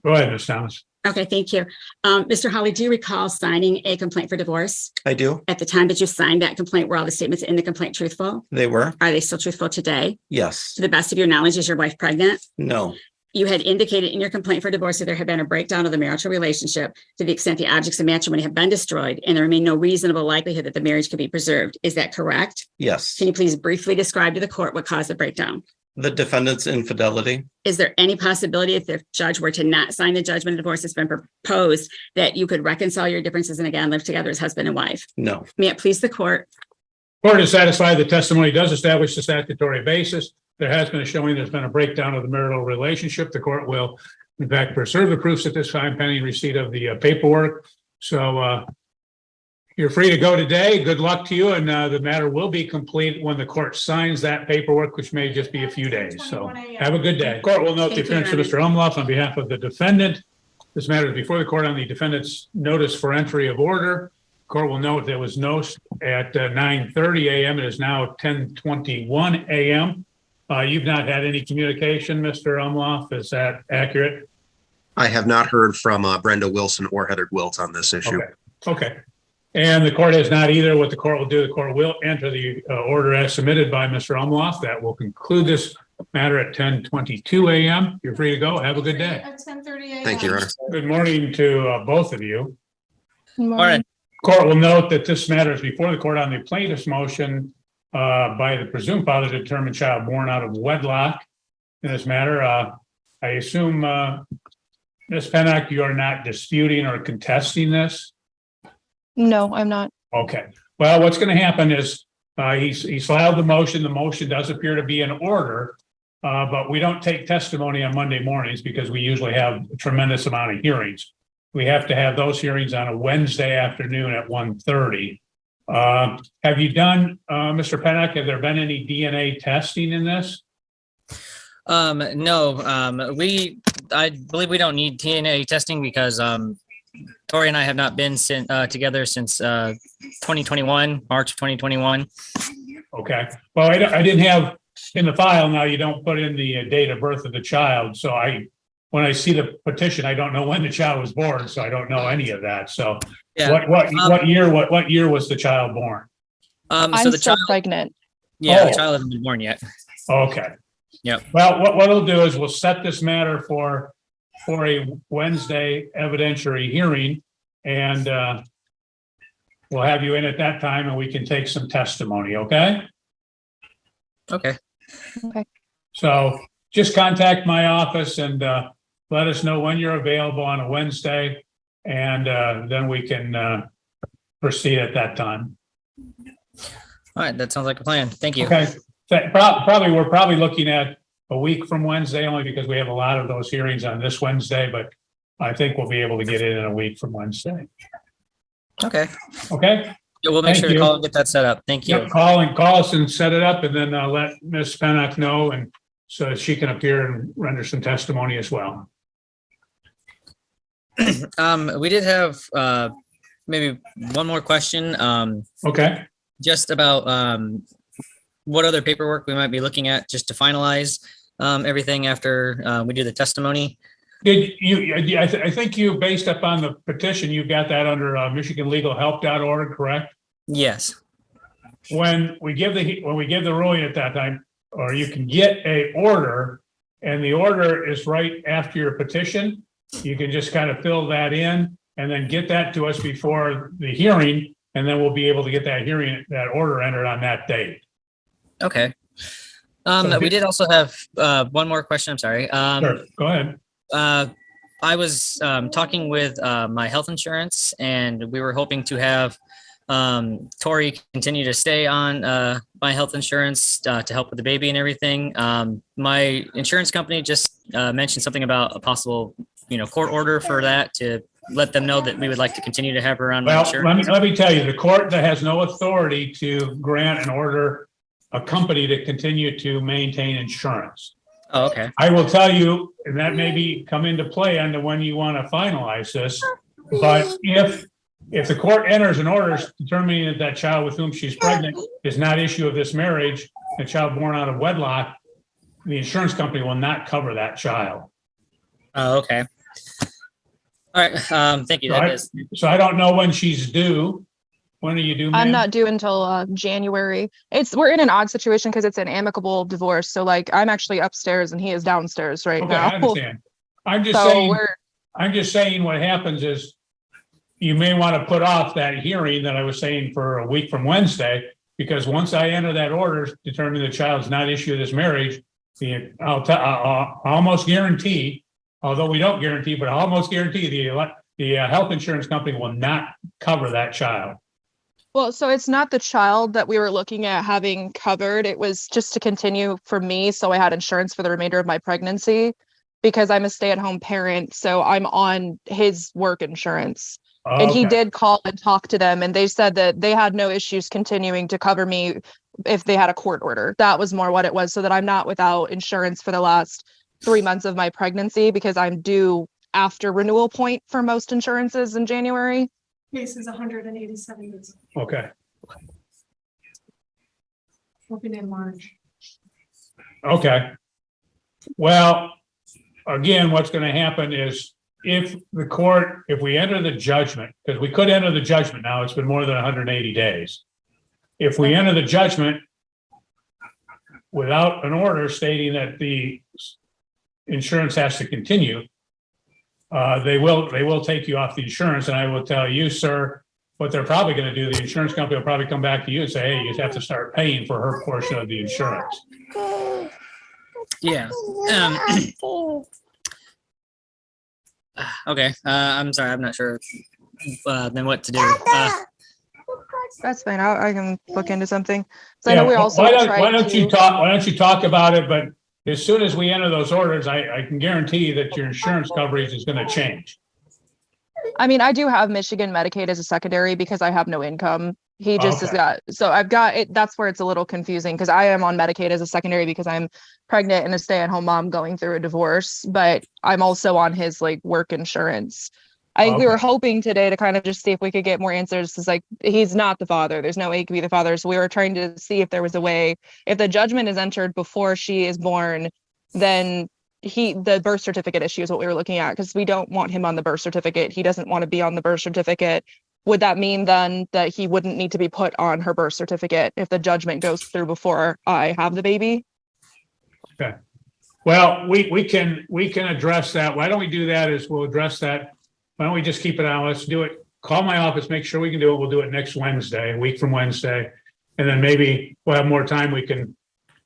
[SPEAKER 2] Go ahead, Ms. Thomas.
[SPEAKER 14] Okay, thank you. Mr. Holly, do you recall signing a complaint for divorce?
[SPEAKER 16] I do.
[SPEAKER 14] At the time that you signed that complaint, were all the statements in the complaint truthful?
[SPEAKER 16] They were.
[SPEAKER 14] Are they still truthful today?
[SPEAKER 16] Yes.
[SPEAKER 14] To the best of your knowledge, is your wife pregnant?
[SPEAKER 16] No.
[SPEAKER 14] You had indicated in your complaint for divorce that there had been a breakdown of the marital relationship to the extent the objects of matrimony have been destroyed and there remained no reasonable likelihood that the marriage could be preserved. Is that correct?
[SPEAKER 16] Yes.
[SPEAKER 14] Can you please briefly describe to the court what caused the breakdown?
[SPEAKER 16] The defendant's infidelity.
[SPEAKER 14] Is there any possibility if the judge were to not sign the judgment of divorce that's been proposed that you could reconcile your differences and again live together as husband and wife?
[SPEAKER 16] No.
[SPEAKER 14] May it please the court?
[SPEAKER 2] Court is satisfied the testimony does establish the statutory basis. There has been a showing there's been a breakdown of the marital relationship. The court will, in fact, preserve the proofs at this time pending receipt of the paperwork. So you're free to go today. Good luck to you. And the matter will be complete when the court signs that paperwork, which may just be a few days. So have a good day. Court will note the appearance of Mr. Umloff on behalf of the defendant. This matter is before the court on the defendant's notice for entry of order. Court will note there was no at 9:30 a.m. It is now 10:21 a.m. You've not had any communication, Mr. Umloff. Is that accurate?
[SPEAKER 17] I have not heard from Brenda Wilson or Heather Gwilt on this issue.
[SPEAKER 2] Okay. And the court has not either. What the court will do, the court will enter the order as submitted by Mr. Umloff. That will conclude this matter at 10:22 a.m. You're free to go. Have a good day.
[SPEAKER 1] At 10:30 a.m.
[SPEAKER 17] Thank you, Your Honor.
[SPEAKER 2] Good morning to both of you.
[SPEAKER 10] Good
[SPEAKER 2] morning. Court will note that this matter is before the court on the plaintiff's motion by the presumed father to determine child born out of wedlock. In this matter, I assume, Ms. Pennock, you are not disputing or contesting this?
[SPEAKER 18] No, I'm not.
[SPEAKER 2] Okay. Well, what's going to happen is he's filed the motion. The motion does appear to be in order, but we don't take testimony on Monday mornings because we usually have a tremendous amount of hearings. We have to have those hearings on a Wednesday afternoon at 1:30. Have you done, Mr. Pennock, have there been any DNA testing in this?
[SPEAKER 19] No, I believe we don't need DNA testing because Tori and I have not been together since 2021, March of 2021.
[SPEAKER 2] Okay. Well, I didn't have in the file. Now you don't put in the date of birth of the child. So when I see the petition, I don't know when the child was born. So I don't know any of that. So
[SPEAKER 19] yeah.
[SPEAKER 2] what year was the child born?
[SPEAKER 18] I'm
[SPEAKER 19] so the
[SPEAKER 18] still
[SPEAKER 19] child,
[SPEAKER 18] pregnant.
[SPEAKER 19] yeah, the
[SPEAKER 2] Oh.
[SPEAKER 19] child hasn't been born yet.
[SPEAKER 2] Okay.
[SPEAKER 19] Yep.
[SPEAKER 2] Well, what we'll do is we'll set this matter for a Wednesday evidentiary hearing, and we'll have you in at that time, and we can take some testimony. Okay.
[SPEAKER 19] Okay.
[SPEAKER 18] Okay.
[SPEAKER 2] So just contact my office and let us know when you're available on a Wednesday, and then we can proceed at that time.
[SPEAKER 19] All right. That sounds like a plan. Thank you.
[SPEAKER 2] Okay. We're probably looking at a week from Wednesday, only because we have a lot of those hearings on this Wednesday, but I think we'll be able to get in a week from Wednesday.
[SPEAKER 19] Okay.
[SPEAKER 2] Okay.
[SPEAKER 19] Yeah, we'll make
[SPEAKER 2] Thank
[SPEAKER 19] sure to
[SPEAKER 2] you.
[SPEAKER 19] call and get that set up. Thank you.
[SPEAKER 2] Yep, call us and set it up, and then let Ms. Pennock know, and so she can appear and render some testimony as well.
[SPEAKER 19] We did have maybe one more question.
[SPEAKER 2] Okay.
[SPEAKER 19] Just about what other paperwork we might be looking at just to finalize everything after we do the testimony.
[SPEAKER 2] Did you, I think you, based upon the petition, you got that under MichiganLegalHelp.org, correct?
[SPEAKER 19] Yes.
[SPEAKER 2] When we give the ruling at that time, or you can get a order, and the order is right after your petition, you can just kind of fill that in and then get that to us before the hearing, and then we'll be able to get that order entered on that date.
[SPEAKER 19] Okay.
[SPEAKER 2] So
[SPEAKER 19] We did also have one more question. I'm sorry.
[SPEAKER 2] Sure, go ahead.
[SPEAKER 19] I was talking with my health insurance, and we were hoping to have Tori continue to stay on my health insurance to help with the baby and everything. My insurance company just mentioned something about a possible, court order for that, to let them know that we would like to continue to have her on my
[SPEAKER 2] Well,
[SPEAKER 19] insurance.
[SPEAKER 2] let me tell you, the court that has no authority to grant an order a company to continue to maintain insurance.
[SPEAKER 19] Oh, okay.
[SPEAKER 2] I will tell you, and that may come into play on the when you want to finalize this, but if the court enters an order determining that that child with whom she's pregnant is not issue of this marriage, a child born out of wedlock, the insurance company will not cover that child.
[SPEAKER 19] Oh, okay. All right. Thank you.
[SPEAKER 2] So I don't know when she's due. When are you due, ma'am?
[SPEAKER 18] I'm not due until January. We're in an odd situation because it's an amicable divorce. So like I'm actually upstairs and he is downstairs right
[SPEAKER 2] Okay,
[SPEAKER 18] now.
[SPEAKER 2] I understand. I'm just saying what happens is you may want to put off that hearing that I was saying for a week from Wednesday, because once I enter that order determining the child's not issue of this marriage, I'll almost guarantee, although we don't guarantee, but I'll almost guarantee the health insurance company will not cover that child.
[SPEAKER 18] Well, so it's not the child that we were looking at having covered. It was just to continue for me. So I had insurance for the remainder of my pregnancy because I'm a stay-at-home parent. So I'm on his work insurance.
[SPEAKER 2] Okay.
[SPEAKER 18] And he did call and talk to them, and they said that they had no issues continuing to cover me if they had a court order. That was more what it was, so that I'm not without insurance for the last 3 months of my pregnancy, because I'm due after renewal point for most insurances in January.
[SPEAKER 20] Case is 187 days.
[SPEAKER 2] Okay.
[SPEAKER 20] Open in March.
[SPEAKER 2] Okay. Well, again, what's going to happen is if we enter the judgment, because we could enter the judgment now, it's been more than 180 days. If we enter the judgment without an order stating that the insurance has to continue, they will take you off the insurance. And I will tell you, sir, what they're probably going to do, the insurance company will probably come back to you and say, hey, you have to start paying for her portion of the insurance.
[SPEAKER 19] Yeah. Okay. I'm sorry. I'm not sure then what to do.
[SPEAKER 18] That's fine. I can look into something. So
[SPEAKER 2] Yeah,
[SPEAKER 18] I know we also
[SPEAKER 2] why don't you talk about it? But as soon as we enter those orders, I can guarantee that your insurance coverage is going to change.
[SPEAKER 18] I mean, I do have Michigan Medicaid as a secondary because I have no income. He just has got, so I've got it. That's where it's a little confusing because I am on Medicaid as a secondary because I'm pregnant and a stay-at-home mom going through a divorce, but I'm also on his like work insurance. I think we were hoping today to kind of just see if we could get more answers. It's like, he's not the father. There's no way he could be the father. So we were trying to see if there was a way, if the judgment is entered before she is born, then the birth certificate issue is what we were looking at, because we don't want him on the birth certificate. He doesn't want to be on the birth certificate. Would that mean then that he wouldn't need to be put on her birth certificate if the judgment goes through before I have the baby?
[SPEAKER 2] Okay. Well, we can address that. Why don't we do that is we'll address that. Why don't we just keep it on? Let's do it. Call my office, make sure we can do it. We'll do it next Wednesday, a week from Wednesday. And then maybe we'll have more time. We can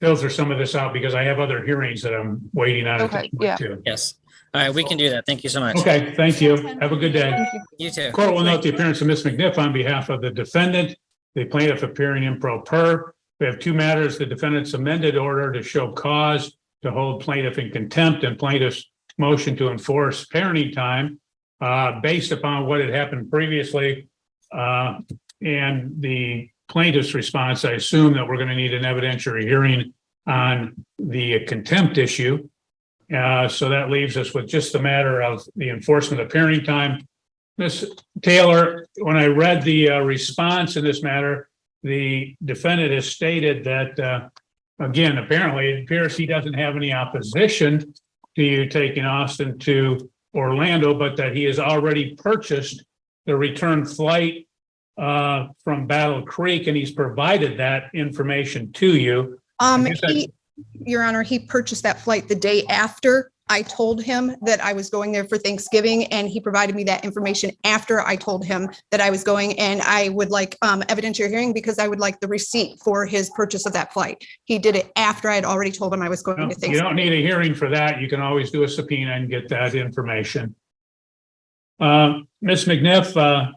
[SPEAKER 2] filter some of this out because I have other hearings that I'm waiting on.
[SPEAKER 18] Okay, yeah.
[SPEAKER 2] Too.
[SPEAKER 19] Yes. All right. We can do that. Thank you so much.
[SPEAKER 2] Okay. Thank you. Have a good day.
[SPEAKER 18] Thank you.
[SPEAKER 19] You too.
[SPEAKER 2] Court will note the appearance of Ms. McNiff on behalf of the defendant, the plaintiff appearing in pro per. We have two matters: the defendant's amended order to show cause to hold plaintiff in contempt and plaintiff's motion to enforce parenting time based upon what had happened previously. And the plaintiff's response, I assume that we're going to need an evidentiary hearing on the contempt issue. So that leaves us with just the matter of the enforcement of parenting time. Ms. Taylor, when I read the response in this matter, the defendant has stated that, again, apparently it appears he doesn't have any opposition to you taking Austin to Orlando, but that he has already purchased the return flight from Battle Creek, and he's provided that information to you.
[SPEAKER 21] Your Honor, he purchased that flight the day after I told him that I was going there for Thanksgiving, and he provided me that information after I told him that I was going, and I would like evidentiary hearing because I would like the receipt for his purchase of that flight. He did it after I had already told him I was going to Thanksgiving.
[SPEAKER 2] You don't need a hearing for that. You can always do a subpoena and get that information. Ms. McNiff,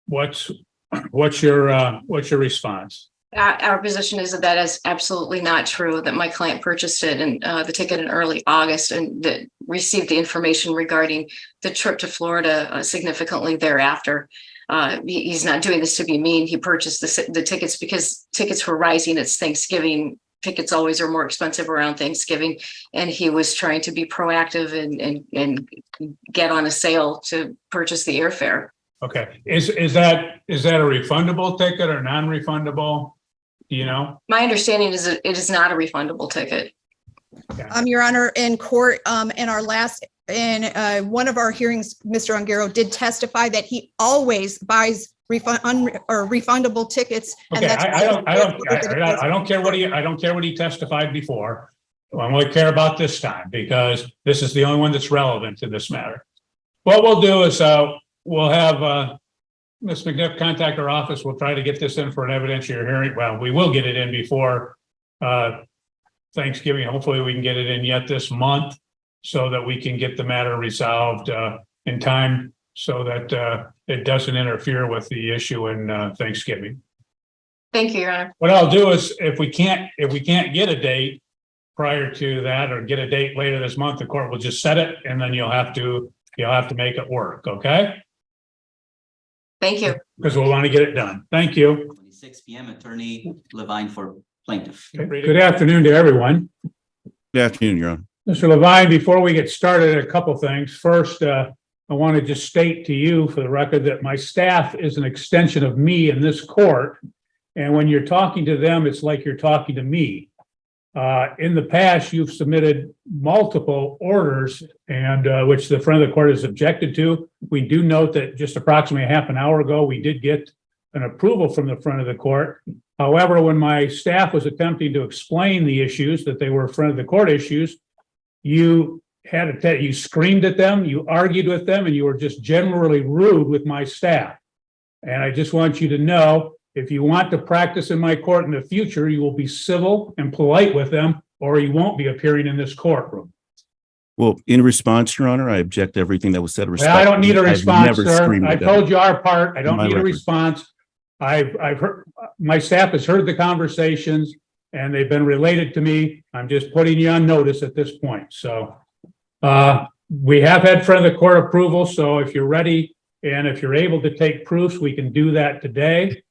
[SPEAKER 2] what's your response?
[SPEAKER 7] Our position is that that is absolutely not true, that my client purchased it and the ticket in early August and that received the information regarding the trip to Florida significantly thereafter. He's not doing this to be mean. He purchased the tickets because tickets were rising. It's Thanksgiving. Tickets always are more expensive around Thanksgiving. And he was trying to be proactive and get on a sale to purchase the airfare.
[SPEAKER 2] Okay. Is that a refundable ticket or non-refundable? Do you know?
[SPEAKER 7] My understanding is that it is not a refundable ticket.
[SPEAKER 21] Your Honor, in court, in one of our hearings, Mr. Ongaro did testify that he always buys refundable tickets.
[SPEAKER 2] Okay,
[SPEAKER 21] and
[SPEAKER 2] I don't care what he testified before. I only care about this time because this is the only one that's relevant to this matter. What we'll do is we'll have Ms. McNiff contact our office. We'll try to get this in for an evidentiary hearing. Well, we will get it in before Thanksgiving. Hopefully we can get it in yet this month so that we can get the matter resolved in time so that it doesn't interfere with the issue in Thanksgiving.
[SPEAKER 7] Thank you, Your Honor.
[SPEAKER 2] What I'll do is if we can't get a date prior to that or get a date later this month, the court will just set it and then you'll have to make it work. Okay.
[SPEAKER 7] Thank you.
[SPEAKER 2] Because we'll want to get it done. Thank you.
[SPEAKER 5] 6 p.m. Attorney Levine for plaintiff.
[SPEAKER 2] Good afternoon to everyone.
[SPEAKER 22] Good afternoon, Your Honor.
[SPEAKER 2] Mr. Levine, before we get started, a couple things. First, I want to just state to you for the record that my staff is an extension of me in this court. And when you're talking to them, it's like you're talking to me. In the past, you've submitted multiple orders and which the front of the court has objected to. We do note that just approximately half an hour ago, we did get an approval from the front of the court. However, when my staff was attempting to explain the issues, that they were front of the court issues, you screamed at them, you argued with them, and you were just generally rude with my staff. And I just want you to know, if you want to practice in my court in the future, you will be civil and polite with them, or you won't be appearing in this courldom.
[SPEAKER 22] Well, in response, Your Honor, I object to everything that was said.
[SPEAKER 2] I don't need a response, sir. I told you our part. I don't need a response. I've heard, my staff has heard the conversations and they've been related to me. I'm just putting you on notice at this point. So we have had front of the court approval. So if you're ready and if you're able to take proofs, we can do that today.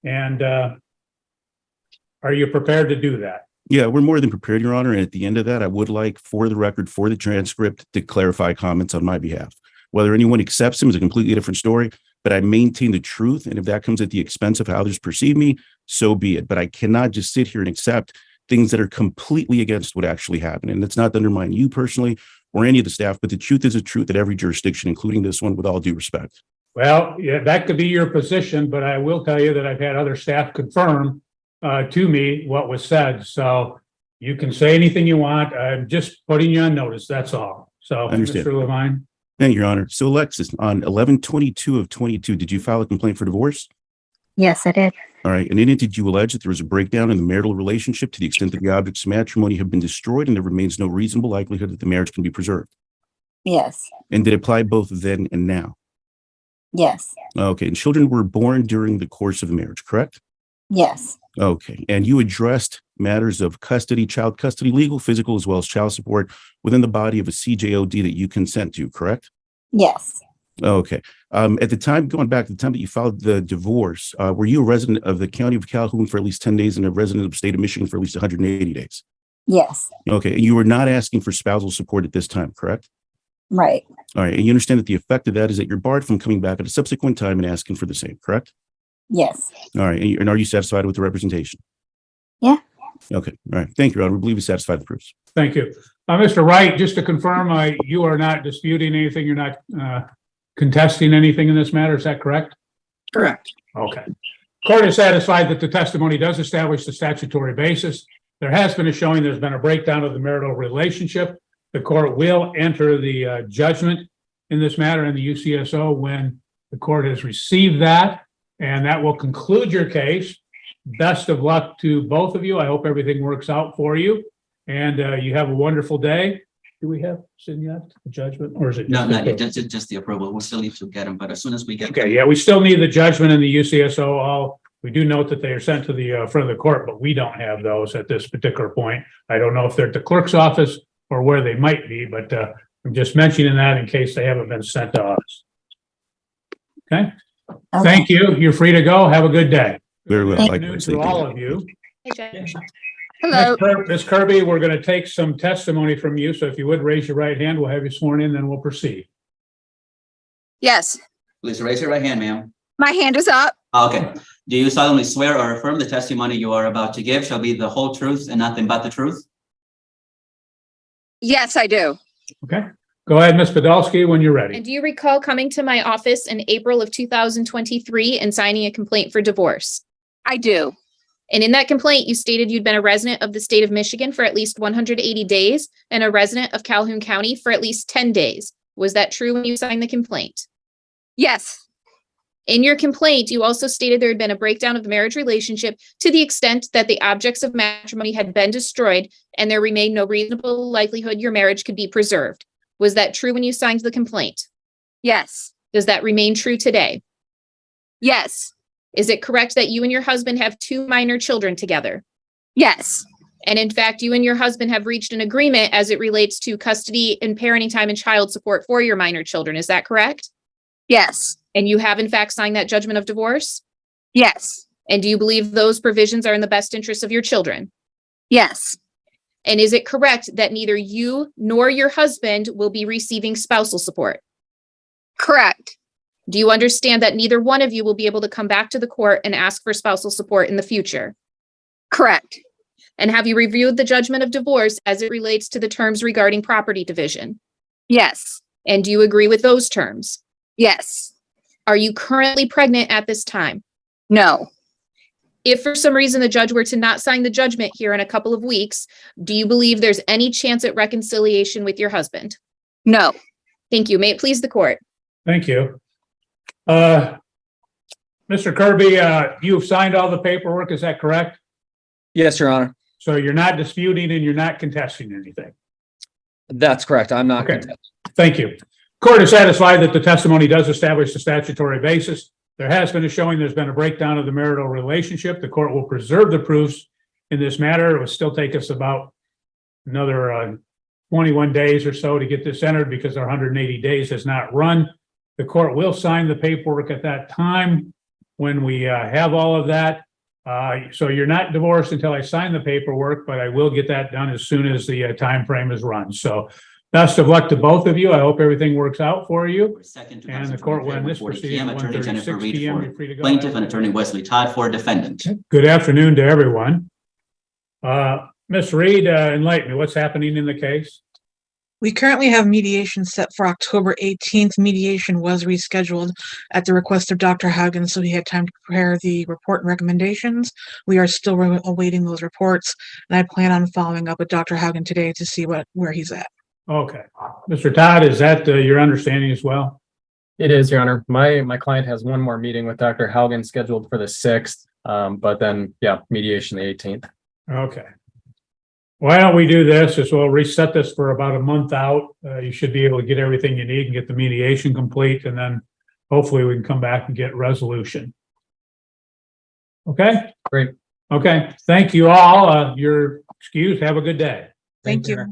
[SPEAKER 2] And are you prepared to do that?
[SPEAKER 22] Yeah, we're more than prepared, Your Honor. And at the end of that, I would like, for the record, for the transcript, to clarify comments on my behalf. Whether anyone accepts them is a completely different story, but I maintain the truth. And if that comes at the expense of how others perceive me, so be it. But I cannot just sit here and accept things that are completely against what actually happened. And it's not to undermine you personally or any of the staff, but the truth is a truth at every jurisdiction, including this one, with all due respect.
[SPEAKER 2] Well, yeah, that could be your position, but I will tell you that I've had other staff confirm to me what was said. So you can say anything you want. I'm just putting you on notice. That's all. So, Mr. Levine.
[SPEAKER 22] Thank you, Your Honor. So, Alexis, on 11/22 of 22, did you file a complaint for divorce?
[SPEAKER 23] Yes, I did.
[SPEAKER 22] All right. And in it, did you allege that there was a breakdown in the marital relationship to the extent that the objects of matrimony have been destroyed and there remains no reasonable likelihood that the marriage can be preserved?
[SPEAKER 23] Yes.
[SPEAKER 22] And did it apply both then and now?
[SPEAKER 23] Yes.
[SPEAKER 22] Okay. And children were born during the course of the marriage, correct?
[SPEAKER 23] Yes.
[SPEAKER 22] Okay. And you addressed matters of custody, child custody, legal, physical, as well as child support within the body of a CJOD that you consent to, correct?
[SPEAKER 23] Yes.
[SPEAKER 22] Okay. At the time, going back to the time that you filed the divorce, were you a resident of the county of Calhoun for at least 10 days and a resident of the state of Michigan for at least 180 days?
[SPEAKER 23] Yes.
[SPEAKER 22] Okay. And you were not asking for spousal support at this time, correct?
[SPEAKER 23] Right.
[SPEAKER 22] All right. And you understand that the effect of that is that you're barred from coming back at a subsequent time and asking for the same, correct?
[SPEAKER 23] Yes.
[SPEAKER 22] All right. And are you satisfied with the representation?
[SPEAKER 23] Yeah.
[SPEAKER 22] Okay, all right. Thank you, Your Honor. We believe we satisfied the proofs.
[SPEAKER 2] Thank you. Mr. Wright, just to confirm, you are not disputing anything, you're not contesting anything in this matter, is that correct?
[SPEAKER 3] Correct.
[SPEAKER 2] Okay. Court is satisfied that the testimony does establish the statutory basis. There has been a showing there's been a breakdown of the marital relationship. The court will enter the judgment in this matter in the UCSO when the court has received that, and that will conclude your case. Best of luck to both of you. I hope everything works out for you, and you have a wonderful day. Do we have yet the judgment, or is it?
[SPEAKER 5] No, not yet, just the approval. We still need to get them, but as soon as we get.
[SPEAKER 2] Okay, yeah, we still need the judgment in the UCSO. We do note that they are sent to the front of the court, but we don't have those at this particular point. I don't know if they're at the clerk's office or where they might be, but I'm just mentioning that in case they haven't been sent to us. Okay, thank you. You're free to go. Have a good day.
[SPEAKER 22] Very well.
[SPEAKER 2] Good
[SPEAKER 22] Likewise.
[SPEAKER 2] afternoon to
[SPEAKER 22] Thank you.
[SPEAKER 2] all of you.
[SPEAKER 18] Hello.
[SPEAKER 2] Ms. Kirby, we're going to take some testimony from you. So if you would raise your right hand, we'll have you sworn in, then we'll proceed.
[SPEAKER 3] Yes,
[SPEAKER 5] Please raise your right hand, ma'am.
[SPEAKER 3] my hand is up.
[SPEAKER 5] Okay. Do you solemnly swear or affirm the testimony you are about to give shall be the whole truth and nothing but the truth?
[SPEAKER 3] Yes, I do.
[SPEAKER 2] Okay, go ahead, Ms. Podolsky, when you're ready.
[SPEAKER 10] And do you recall coming to my office in April of 2023 and signing a complaint for divorce?
[SPEAKER 3] I do.
[SPEAKER 10] And in that complaint, you stated you'd been a resident of the state of Michigan for at least 180 days and a resident of Calhoun County for at least 10 days. Was that true when you signed the complaint?
[SPEAKER 3] Yes.
[SPEAKER 10] In your complaint, you also stated there had been a breakdown of the marriage relationship to the extent that the objects of matrimony had been destroyed and there remained no reasonable likelihood your marriage could be preserved. Was that true when you signed the complaint?
[SPEAKER 3] Yes.
[SPEAKER 10] Does that remain true today?
[SPEAKER 3] Yes.
[SPEAKER 10] Is it correct that you and your husband have 2 minor children together?
[SPEAKER 3] Yes.
[SPEAKER 10] And in fact, you and your husband have reached an agreement as it relates to custody and parenting time and child support for your minor children. Is that correct?
[SPEAKER 3] Yes.
[SPEAKER 10] And you have in fact signed that judgment of divorce?
[SPEAKER 3] Yes.
[SPEAKER 10] And do you believe those provisions are in the best interest of your children?
[SPEAKER 3] Yes.
[SPEAKER 10] And is it correct that neither you nor your husband will be receiving spousal support?
[SPEAKER 3] Correct.
[SPEAKER 10] Do you understand that neither one of you will be able to come back to the court and ask for spousal support in the future?
[SPEAKER 3] Correct.
[SPEAKER 10] And have you reviewed the judgment of divorce as it relates to the terms regarding property division?
[SPEAKER 3] Yes.
[SPEAKER 10] And do you agree with those terms?
[SPEAKER 3] Yes.
[SPEAKER 10] Are you currently pregnant at this time?
[SPEAKER 3] No.
[SPEAKER 10] If for some reason the judge were to not sign the judgment here in a couple of weeks, do you believe there's any chance at reconciliation with your husband?
[SPEAKER 3] No.
[SPEAKER 10] Thank you. May it please the court.
[SPEAKER 2] Thank you. Mr. Kirby, you've signed all the paperwork, is that correct?
[SPEAKER 4] Yes, Your Honor.
[SPEAKER 2] So you're not disputing and you're not contesting anything?
[SPEAKER 4] That's correct. I'm not.
[SPEAKER 2] Okay. Thank you. Court is satisfied that the testimony does establish the statutory basis. There has been a showing there's been a breakdown of the marital relationship. The court will preserve the proofs in this matter. It will still take us about another 21 days or so to get this entered because our 180 days has not run. The court will sign the paperwork at that time when we have all of that. So you're not divorced until I sign the paperwork, but I will get that done as soon as the time frame is run. So best of luck to both of you. I hope everything works out for you. And the court will end this proceeding at 1:36 p.m. You're free to go.
[SPEAKER 5] Plaintiff and Attorney Wesley Todd for defendant.
[SPEAKER 2] Good afternoon to everyone. Ms. Reed, enlighten me, what's happening in the case?
[SPEAKER 8] We currently have mediation set for October 18th. Mediation was rescheduled at the request of Dr. Haugen, so he had time to prepare the report and recommendations. We are still awaiting those reports, and I plan on following up with Dr. Haugen today to see where he's at.
[SPEAKER 2] Okay. Mr. Todd, is that your understanding as well?
[SPEAKER 13] It is, Your Honor. My client has one more meeting with Dr. Haugen scheduled for the 6th, but then, yeah, mediation the 18th.
[SPEAKER 2] Okay. Why don't we do this, is we'll reset this for about a month out. You should be able to get everything you need and get the mediation complete, and then hopefully we can come back and get resolution. Okay?
[SPEAKER 13] Great.
[SPEAKER 2] Okay. Thank you all. You're excused. Have a good day.
[SPEAKER 8] Thank you.